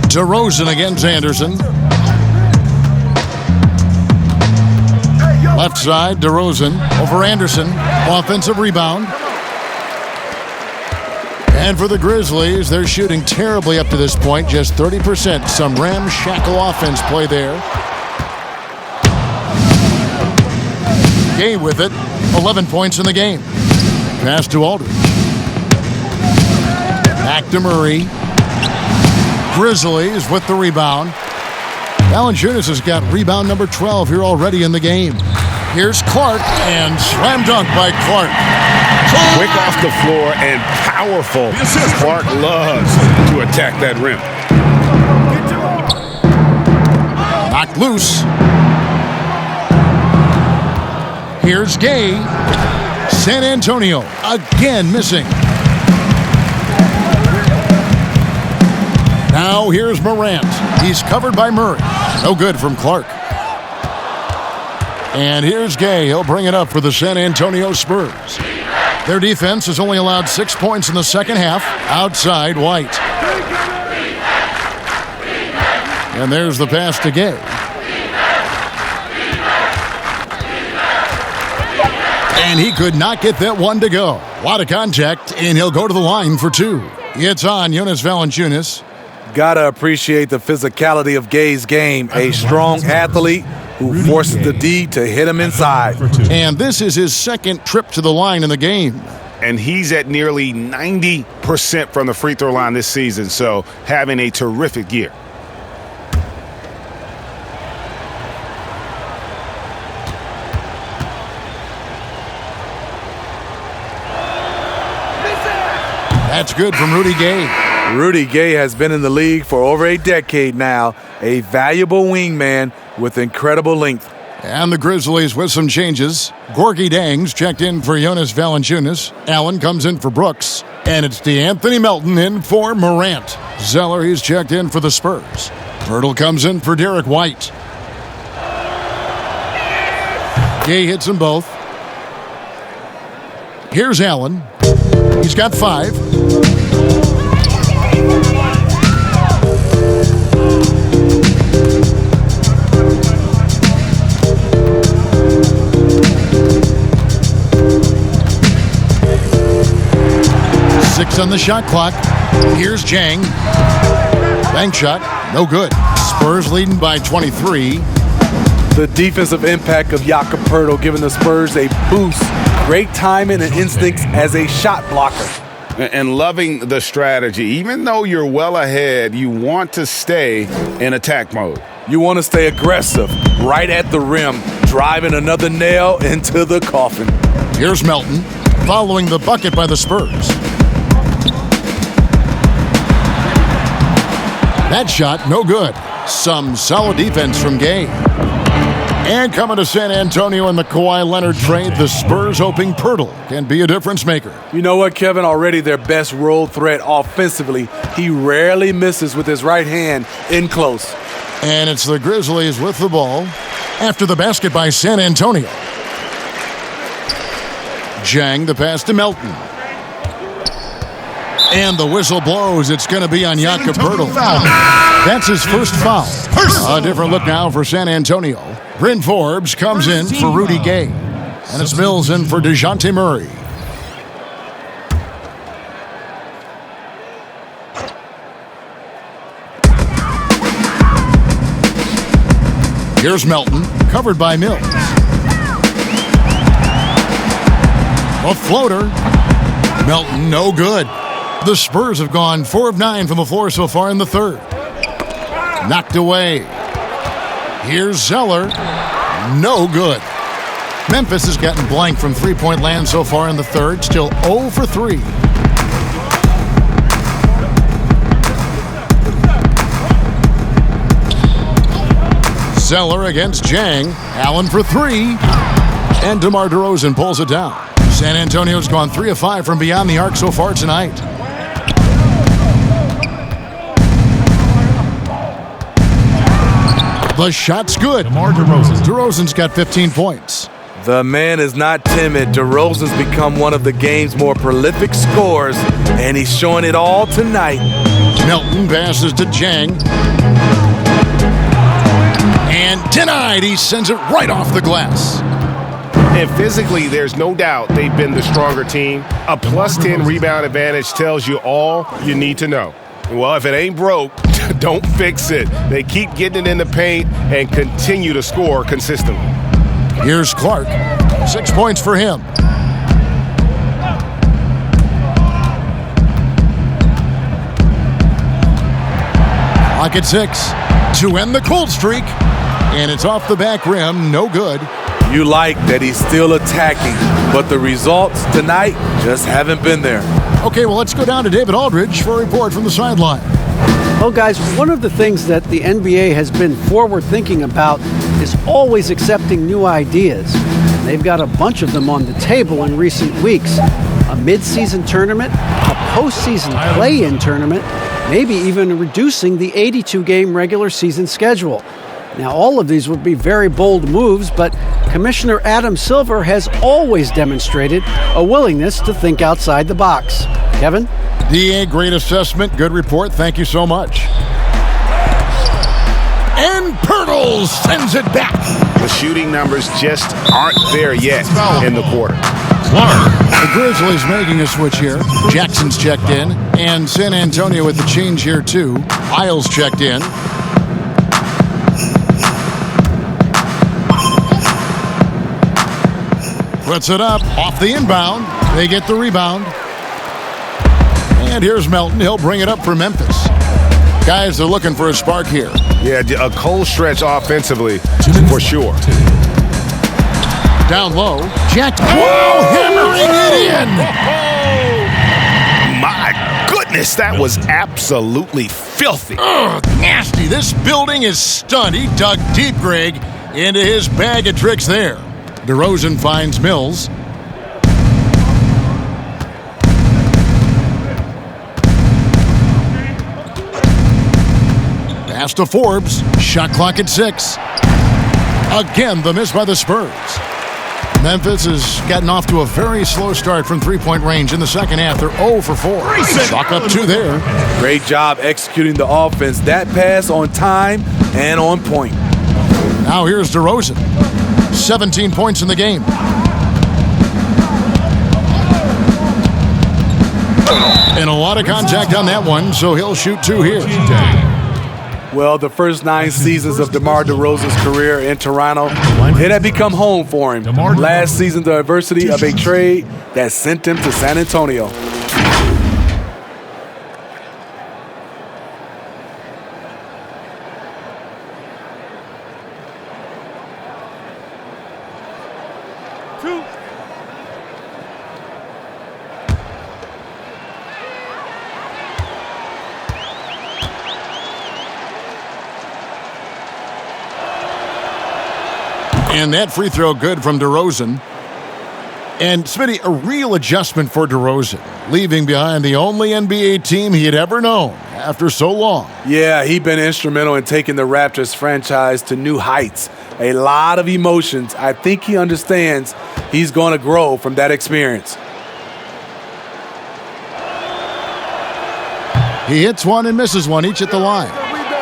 DeRozan against Anderson. Left side, DeRozan over Anderson. Offensive rebound. And for the Grizzlies, they're shooting terribly up to this point, just 30%. Some ramshackle offense play there. Gay with it, 11 points in the game. Pass to Aldridge. Back to Murray. Grizzlies with the rebound. Valanciunas has got rebound number 12 here already in the game. Here's Clark, and slam dunk by Clark. Quick off the floor and powerful. Clark loves to attack that rim. Knocked loose. Here's Gay. San Antonio again missing. Now here's Morant. He's covered by Murray. No good from Clark. And here's Gay. He'll bring it up for the San Antonio Spurs. Their defense has only allowed 6 points in the second half. Outside White. And there's the pass to Gay. And he could not get that one to go. A lot of contact, and he'll go to the line for 2. It's on Jonas Valanciunas. Gotta appreciate the physicality of Gay's game. A strong athlete who forces the D to hit him inside. And this is his 2nd trip to the line in the game. And he's at nearly 90% from the free throw line this season, so having a terrific year. That's good from Rudy Gay. Rudy Gay has been in the league for over a decade now. A valuable wingman with incredible length. And the Grizzlies with some changes. Gorgie Dangs checked in for Jonas Valanciunas. Allen comes in for Brooks. And it's DeAnthony Melton in for Morant. Zeller, he's checked in for the Spurs. Pirtle comes in for Derek White. Gay hits them both. Here's Allen. He's got 5. Six on the shot clock. Here's Jang. Bank shot, no good. Spurs leading by 23. The defensive impact of Jakob Poeltl giving the Spurs a boost. Great timing and instincts as a shot blocker. And loving the strategy. Even though you're well ahead, you want to stay in attack mode. You want to stay aggressive, right at the rim, driving another nail into the coffin. Here's Melton, following the bucket by the Spurs. That shot, no good. Some solid defense from Gay. And coming to San Antonio in the Kawhi Leonard trade, the Spurs hoping Pirtle can be a difference maker. You know what, Kevin? Already their best road threat offensively. He rarely misses with his right hand in close. And it's the Grizzlies with the ball after the basket by San Antonio. Jang, the pass to Melton. And the whistle blows. It's going to be on Jakob Pirtle. That's his first foul. A different look now for San Antonio. Bryn Forbes comes in for Rudy Gay. And it's Mills in for DeJounte Murray. Here's Melton, covered by Mills. A floater. Melton, no good. The Spurs have gone 4 of 9 from the floor so far in the third. Knocked away. Here's Zeller. No good. Memphis has gotten blank from three-point land so far in the third. Still 0 for 3. Zeller against Jang. Allen for 3. And DeMar DeRozan pulls it down. San Antonio's gone 3 of 5 from beyond the arc so far tonight. The shot's good. DeRozan's got 15 points. The man is not timid. DeRozan's become one of the game's more prolific scorers, and he's showing it all tonight. Melton passes to Jang. And denied. He sends it right off the glass. And physically, there's no doubt they've been the stronger team. A plus 10 rebound advantage tells you all you need to know. Well, if it ain't broke, don't fix it. They keep getting it in the paint and continue to score consistently. Here's Clark. 6 points for him. Clock at 6 to end the cold streak. And it's off the back rim. No good. You like that he's still attacking, but the results tonight just haven't been there. Okay, well, let's go down to David Aldridge for a report from the sideline. Well, guys, one of the things that the NBA has been forward-thinking about is always accepting new ideas. And they've got a bunch of them on the table in recent weeks. A mid-season tournament, a postseason play-in tournament, maybe even reducing the 82-game regular season schedule. Now, all of these would be very bold moves, but Commissioner Adam Silver has always demonstrated a willingness to think outside the box. Kevin? DA, great assessment. Good report. Thank you so much. And Pirtle sends it back. The shooting numbers just aren't there yet in the quarter. The Grizzlies making a switch here. Jackson's checked in. And San Antonio with the change here, too. Isles checked in. Puts it up, off the inbound. They get the rebound. And here's Melton. He'll bring it up for Memphis. Guys, they're looking for a spark here. Yeah, a cold stretch offensively, for sure. Down low. Jack. Whoa, hammering it in. My goodness, that was absolutely filthy. Ugh, nasty. This building is stunned. He dug deep, Greg, into his bag of tricks there. DeRozan finds Mills. Pass to Forbes. Shot clock at 6. Again, the miss by the Spurs. Memphis has gotten off to a very slow start from three-point range in the second half. They're 0 for 4. Chalk up 2 there. Great job executing the offense. That pass on time and on point. Now here's DeRozan. 17 points in the game. And a lot of contact on that one, so he'll shoot 2 here. Well, the first 9 seasons of DeMar DeRozan's career in Toronto, it had become home for him. Last season, the adversity of a trade that sent him to San Antonio. And that free throw good from DeRozan. And, Smitty, a real adjustment for DeRozan, leaving behind the only NBA team he had ever known after so long. Yeah, he's been instrumental in taking the Raptors franchise to new heights. A lot of emotions. I think he understands he's going to grow from that experience. He hits one and misses one, each at the line.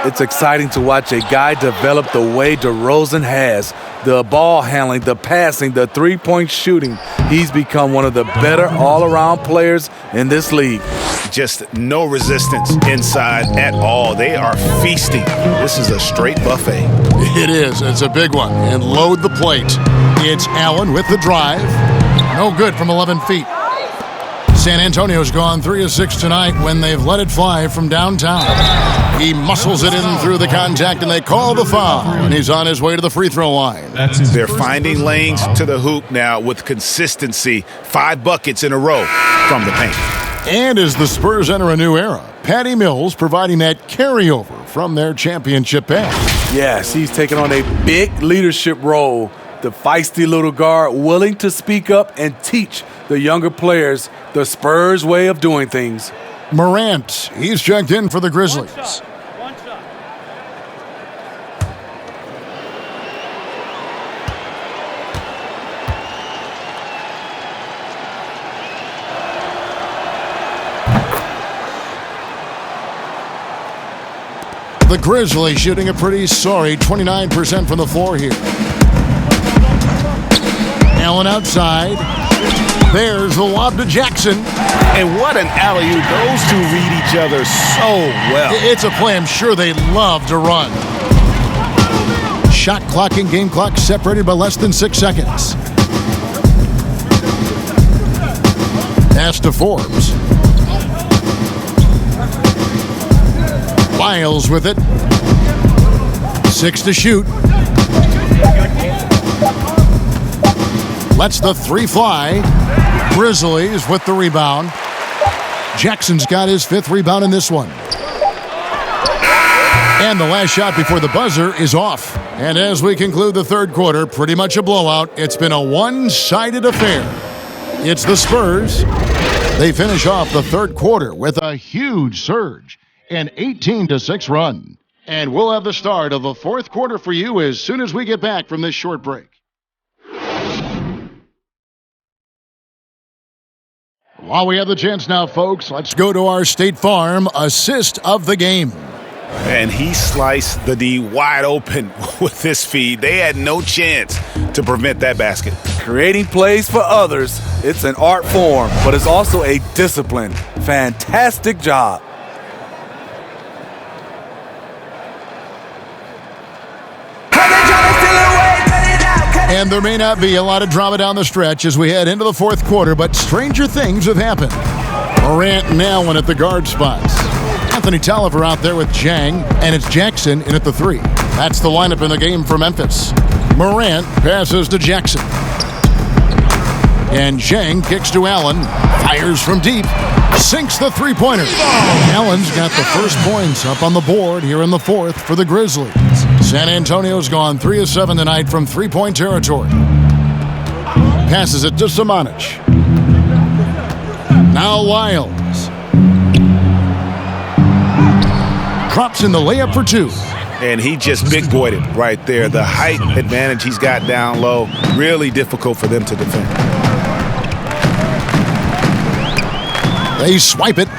It's exciting to watch a guy develop the way DeRozan has. The ball handling, the passing, the three-point shooting. He's become one of the better all-around players in this league. Just no resistance inside at all. They are feasting. This is a straight buffet. It is. It's a big one. And load the plate. It's Allen with the drive. No good from 11 feet. San Antonio's gone 3 of 6 tonight when they've let it fly from downtown. He muscles it in through the contact, and they call the foul. And he's on his way to the free throw line. They're finding lanes to the hoop now with consistency. 5 buckets in a row from the paint. And as the Spurs enter a new era, Patty Mills providing that carryover from their championship pass. Yes, he's taken on a big leadership role. The feisty little guard willing to speak up and teach the younger players the Spurs way of doing things. Morant, he's checked in for the Grizzlies. One shot. The Grizzlies shooting a pretty sorry 29% from the floor here. Allen outside. There's the lob to Jackson. And what an alley-oop. Those two read each other so well. It's a play I'm sure they love to run. Shot clock and game clock separated by less than 6 seconds. Pass to Forbes. Wiles with it. 6 to shoot. Lets the 3 fly. Grizzlies with the rebound. Jackson's got his 5th rebound in this one. And the last shot before the buzzer is off. And as we conclude the third quarter, pretty much a blowout. It's been a one-sided affair. It's the Spurs. They finish off the third quarter with a huge surge, an 18-6 run. And we'll have the start of the fourth quarter for you as soon as we get back from this short break. While we have the chance now, folks, let's go to our State Farm assist of the game. And he sliced the D wide open with his feed. They had no chance to prevent that basket. Creating plays for others, it's an art form, but it's also a discipline. Fantastic job. And there may not be a lot of drama down the stretch as we head into the fourth quarter, but stranger things have happened. Morant and Allen at the guard spots. Anthony Tolliver out there with Jang, and it's Jackson in at the 3. That's the lineup in the game for Memphis. Morant passes to Jackson. And Jang kicks to Allen, fires from deep, sinks the three-pointer. Allen's got the first points up on the board here in the fourth for the Grizzlies. San Antonio's gone 3 of 7 tonight from three-point territory. Passes it to Samanic. Now Wiles. Drops in the layup for 2. And he just big-boyed it right there. The height advantage he's got down low, really difficult for them to defend. They swipe it.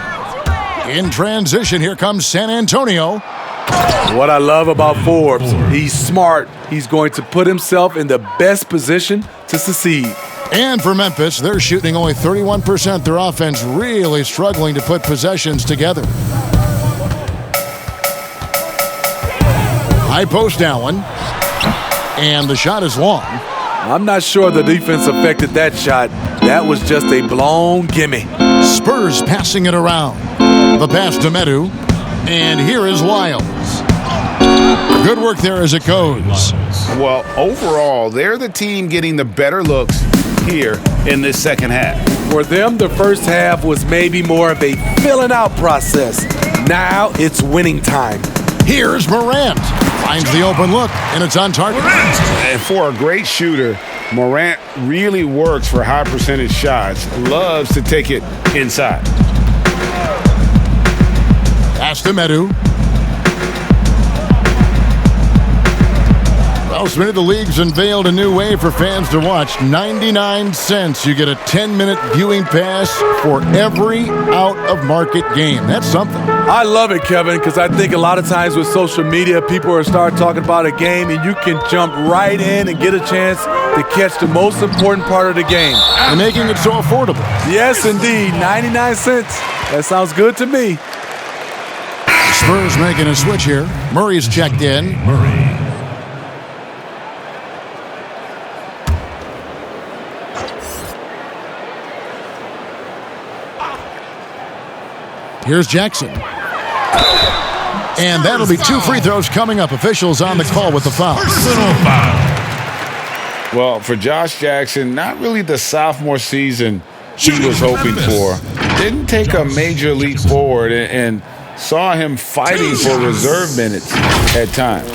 In transition, here comes San Antonio. What I love about Forbes, he's smart. He's going to put himself in the best position to succeed. And for Memphis, they're shooting only 31%. Their offense really struggling to put possessions together. High post Allen. And the shot is long. I'm not sure the defense affected that shot. That was just a blown gimme. Spurs passing it around. The pass to Medu. And here is Wiles. Good work there as it goes. Well, overall, they're the team getting the better looks here in this second half. For them, the first half was maybe more of a filling out process. Now it's winning time. Here's Morant. Finds the open look, and it's on target. And for a great shooter, Morant really works for high percentage shots. Loves to take it inside. Pass to Medu. Well, Smitty, the league's unveiled a new way for fans to watch. 99 cents. You get a 10-minute viewing pass for every out-of-market game. That's something. I love it, Kevin, because I think a lot of times with social media, people are start talking about a game, and you can jump right in and get a chance to catch the most important part of the game. And making it so affordable. Yes, indeed. 99 cents. That sounds good to me. Spurs making a switch here. Murray's checked in. Murray. Here's Jackson. And that'll be 2 free throws coming up. Officials on the call with the foul. Personal foul. Well, for Josh Jackson, not really the sophomore season he was hoping for. Didn't take a major leap forward and saw him fighting for reserve minutes at times.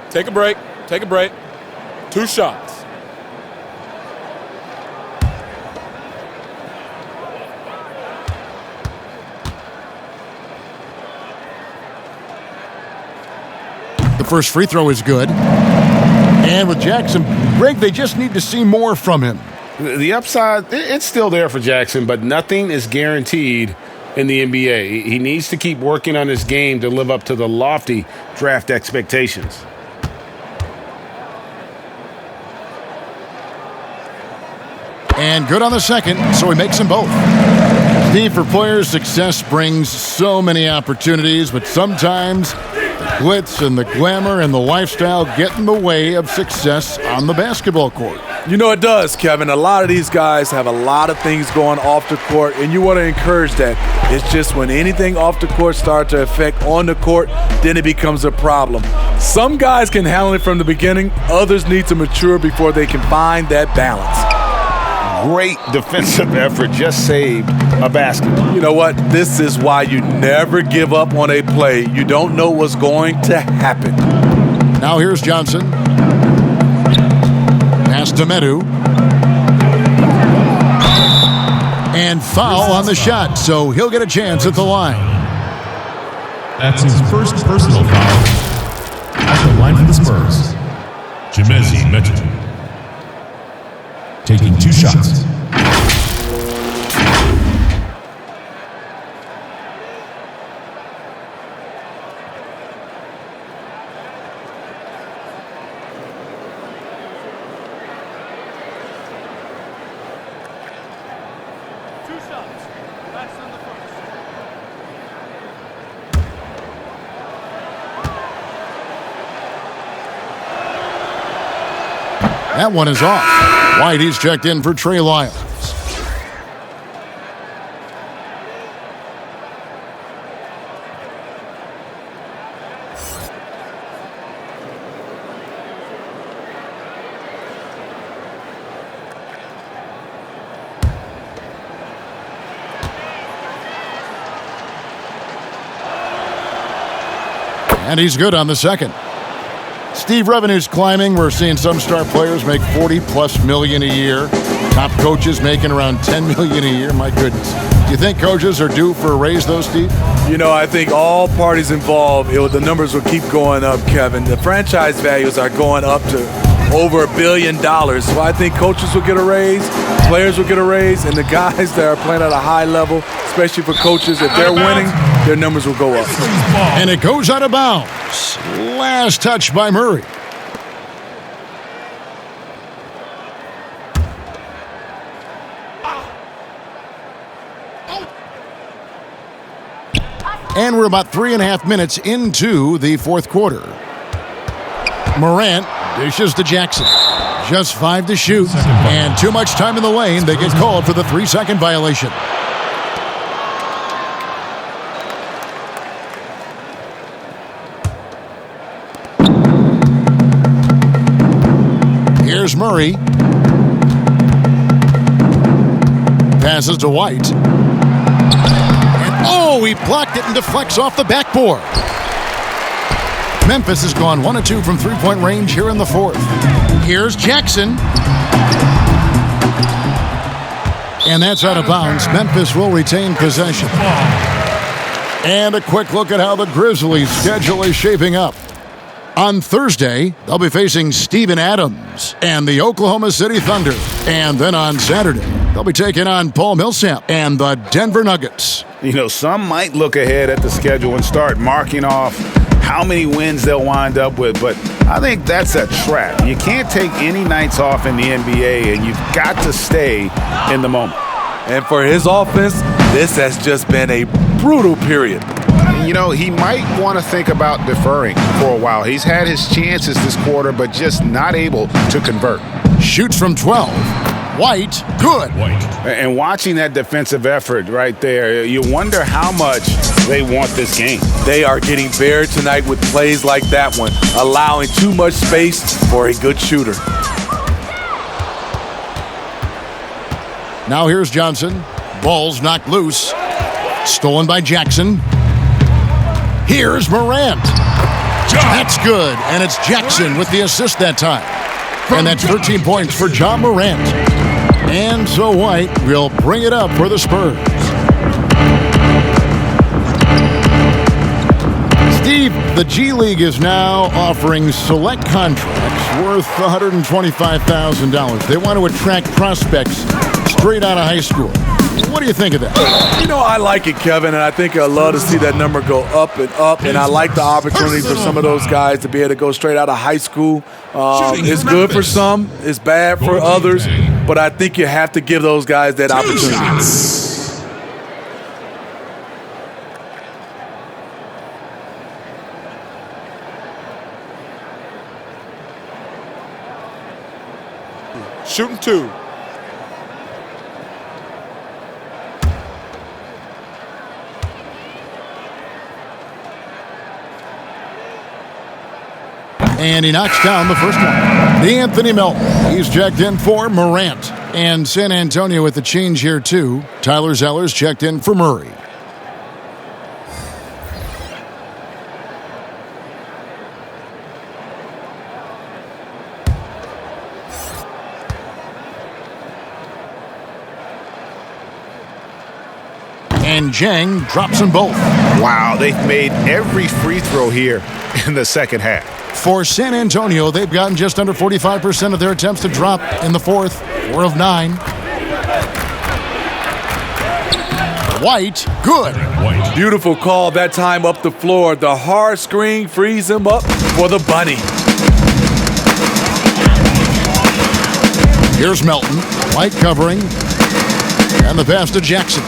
Take a break. Take a break. 2 shots. The first free throw is good. And with Jackson, Greg, they just need to see more from him. The upside, it's still there for Jackson, but nothing is guaranteed in the NBA. He needs to keep working on his game to live up to the lofty draft expectations. And good on the second, so he makes them both. Steve, for players, success brings so many opportunities, but sometimes the glitz and the glamour and the lifestyle get in the way of success on the basketball court. You know it does, Kevin. A lot of these guys have a lot of things going off the court, and you want to encourage that. It's just when anything off the court starts to affect on the court, then it becomes a problem. Some guys can handle it from the beginning. Others need to mature before they can find that balance. Great defensive effort, just saved a basket. You know what? This is why you never give up on a play. You don't know what's going to happen. Now here's Johnson. Pass to Medu. And foul on the shot, so he'll get a chance at the line. That's his first personal foul. At the line for the Spurs, Jemezi Medu. Taking 2 shots. That one is off. White, he's checked in for Trey Lyles. And he's good on the second. Steve, revenue's climbing. We're seeing some star players make $40+ million a year. Top coaches making around $10 million a year. My goodness. Do you think coaches are due for a raise, though, Steve? You know, I think all parties involved, the numbers will keep going up, Kevin. The franchise values are going up to over $1 billion. So I think coaches will get a raise, players will get a raise, and the guys that are playing at a high level, especially for coaches, if they're winning, their numbers will go up. And it goes out of bounds. Last touch by Murray. And we're about 3.5 minutes into the fourth quarter. Morant dishes to Jackson. Just 5 to shoot. And too much time in the lane. They get called for the 3-second violation. Here's Murray. passes to White. And he blocked it and deflects off the backboard. Memphis has gone 1 of 2 from three-point range here in the fourth. Here's Jackson. And that's out of bounds. Memphis will retain possession. And a quick look at how the Grizzlies' schedule is shaping up. On Thursday, they'll be facing Steven Adams and the Oklahoma City Thunder. And then on Saturday, they'll be taking on Paul Millsap and the Denver Nuggets. You know, some might look ahead at the schedule and start marking off how many wins they'll wind up with, but I think that's a trap. You can't take any nights off in the NBA, and you've got to stay in the moment. And for his offense, this has just been a brutal period. You know, he might want to think about deferring for a while. He's had his chances this quarter, but just not able to convert. Shoots from 12. White, good. And watching that defensive effort right there, you wonder how much they want this game. They are getting buried tonight with plays like that one, allowing too much space for a good shooter. Now here's Johnson. Ball's knocked loose. Stolen by Jackson. Here's Morant. That's good, and it's Jackson with the assist that time. And that's 13 points for John Morant. And so White will bring it up for the Spurs. Steve, the G League is now offering select contracts worth $125,000. They want to attract prospects straight out of high school. What do you think of that? You know, I like it, Kevin, and I think I'd love to see that number go up and up, and I like the opportunity for some of those guys to be able to go straight out of high school. It's good for some, it's bad for others, but I think you have to give those guys that opportunity. Shooting 2. And he knocks down the first one. Anthony Melton. He's checked in for Morant. And San Antonio with the change here, too. Tyler Zeller's checked in for Murray. And Jang drops them both. Wow, they've made every free throw here in the second half. For San Antonio, they've gotten just under 45% of their attempts to drop in the fourth. 4 of 9. White, good. Beautiful call that time up the floor. The hard screen frees him up for the bunny. Here's Melton. White covering. And the pass to Jackson.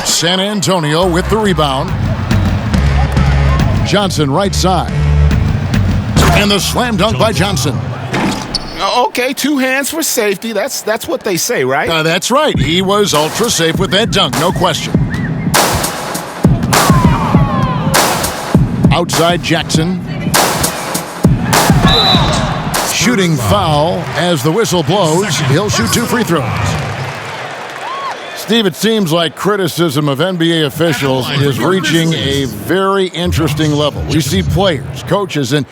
San Antonio with the rebound. Johnson right side. And the slam dunk by Johnson. Okay, 2 hands for safety. That's what they say, right? That's right. He was ultra safe with that dunk, no question. Outside Jackson. Shooting foul as the whistle blows. He'll shoot 2 free throws. Steve, it seems like criticism of NBA officials is reaching a very interesting level. We see players, coaches, and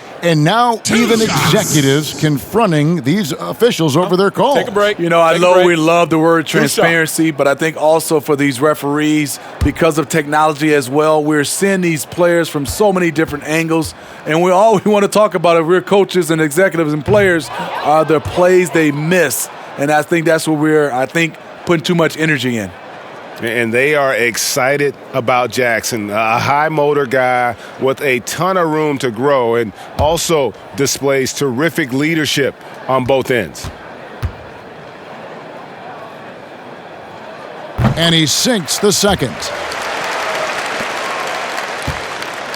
now even executives confronting these officials over their calls. Take a break. You know, I know we love the word transparency, but I think also for these referees, because of technology as well, we're seeing these players from so many different angles, and we want to talk about, if we're coaches and executives and players, are the plays they miss. And I think that's what we're, putting too much energy in. And they are excited about Jackson, a high motor guy with a ton of room to grow and also displays terrific leadership on both ends. And he sinks the second.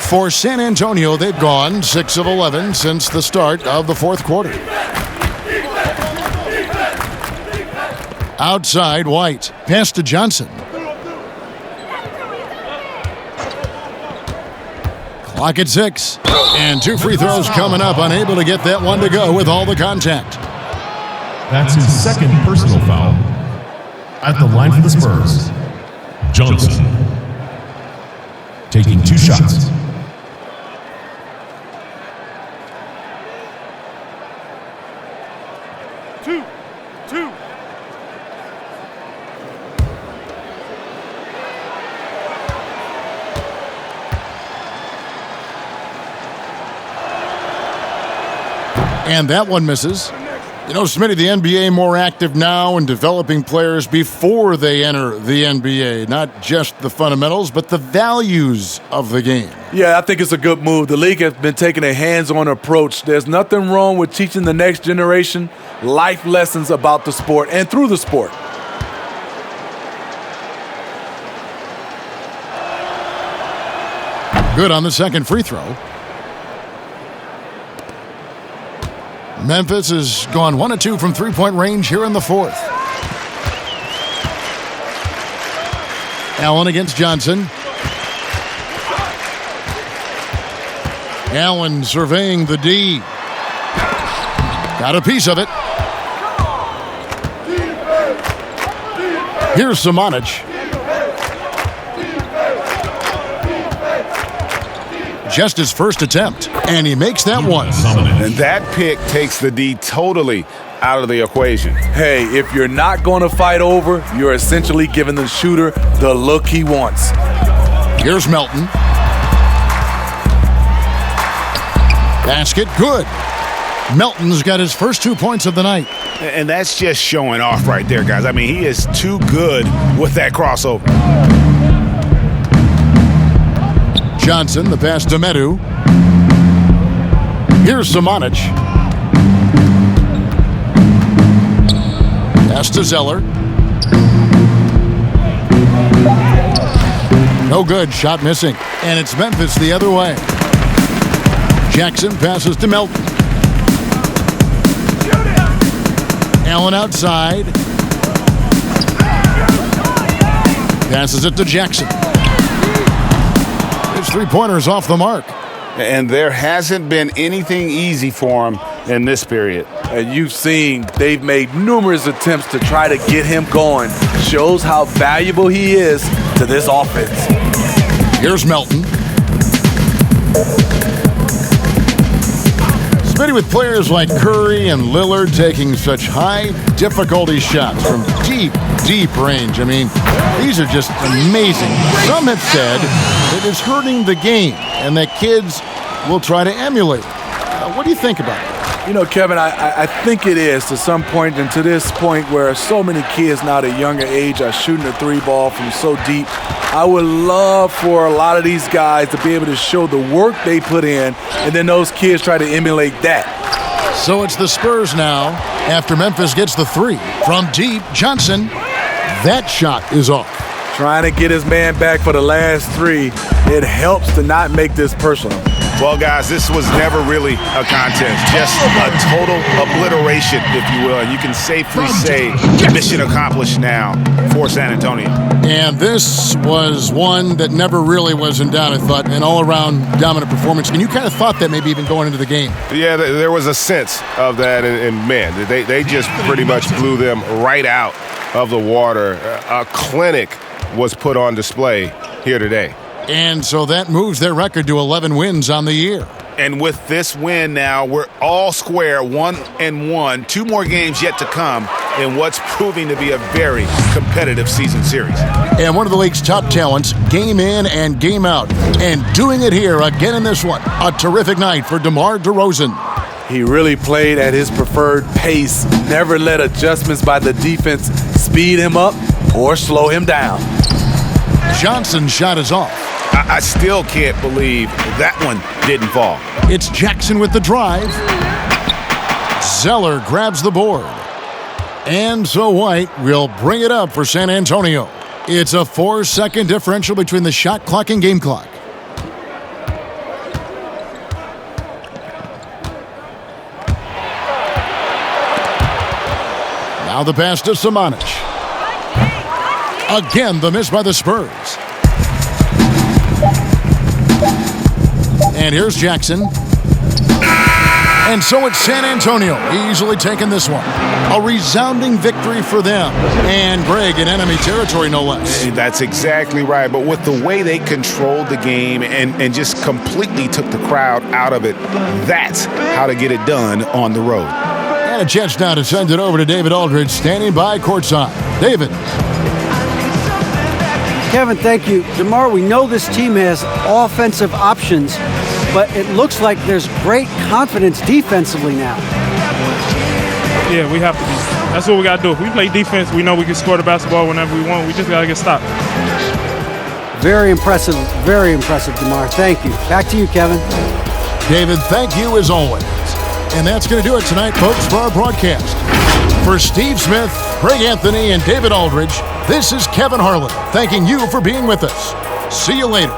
For San Antonio, they've gone 6 of 11 since the start of the fourth quarter. Outside, White. Pass to Johnson. Clock at 6. And 2 free throws coming up. Unable to get that one to go with all the contact. That's his second personal foul. At the line for the Spurs, Johnson. Taking 2 shots. Two. And that one misses. You know, Smitty, the NBA more active now in developing players before they enter the NBA. Not just the fundamentals, but the values of the game. Yeah, I think it's a good move. The league has been taking a hands-on approach. There's nothing wrong with teaching the next generation life lessons about the sport and through the sport. Good on the second free throw. Memphis has gone 1 of 2 from three-point range here in the fourth. Allen against Johnson. Allen surveying the D. Got a piece of it. Here's Samanic. Just his first attempt, and he makes that one. And that pick takes the D totally out of the equation. Hey, if you're not going to fight over, you're essentially giving the shooter the look he wants. Here's Melton. Basket, good. Melton's got his first 2 points of the night. And that's just showing off right there, guys. I mean, he is too good with that crossover. Johnson, the pass to Medu. Here's Samanic. Pass to Zeller. No good, shot missing. And it's Memphis the other way. Jackson passes to Melton. Allen outside. Passes it to Jackson. His three-pointers off the mark. And there hasn't been anything easy for him in this period. And you've seen they've made numerous attempts to try to get him going. Shows how valuable he is to this offense. Here's Melton. Smitty, with players like Curry and Lillard taking such high difficulty shots from deep range. I mean, these are just amazing. Some have said that it's hurting the game and that kids will try to emulate. What do you think about that? You know, Kevin, I think it is to some point, and to this point where so many kids now at a younger age are shooting the three ball from so deep. I would love for a lot of these guys to be able to show the work they put in, and then those kids try to emulate that. So it's the Spurs now after Memphis gets the three. From deep, Johnson, that shot is off. Trying to get his man back for the last three. It helps to not make this personal. Well, guys, this was never really a contest. Just a total obliteration, if you will. And you can safely say mission accomplished now for San Antonio. And this was one that never really was in doubt, I thought, an all-around dominant performance. And you kind of thought that maybe even going into the game. Yeah, there was a sense of that. And man, they just pretty much blew them right out of the water. A clinic was put on display here today. And so that moves their record to 11 wins on the year. And with this win now, we're all square, 1-1. 2 more games yet to come in what's proving to be a very competitive season series. And one of the league's top talents, game in and game out. And doing it here again in this one. A terrific night for DeMar DeRozan. He really played at his preferred pace. Never let adjustments by the defense speed him up or slow him down. Johnson's shot is off. I still can't believe that one didn't fall. It's Jackson with the drive. Zeller grabs the board. And so White will bring it up for San Antonio. It's a 4-second differential between the shot clock and game clock. Now the pass to Samanic. Again, the miss by the Spurs. And here's Jackson. And so it's San Antonio easily taking this one. A resounding victory for them. And Greg in enemy territory, no less. That's exactly right. But with the way they controlled the game and just completely took the crowd out of it, that's how to get it done on the road. And a chance now to send it over to David Aldridge, standing by courtside. David. Kevin, thank you. DeMar, we know this team has offensive options, but it looks like there's great confidence defensively now. Yeah, we have to be. That's what we got to do. If we play defense, we know we can score the basketball whenever we want. We just got to get stopped. Very impressive, DeMar. Thank you. Back to you, Kevin. David, thank you as always. And that's going to do it tonight, folks, for our broadcast. For Steve Smith, Craig Anthony, and David Aldridge, this is Kevin Harlan thanking you for being with us. See you later.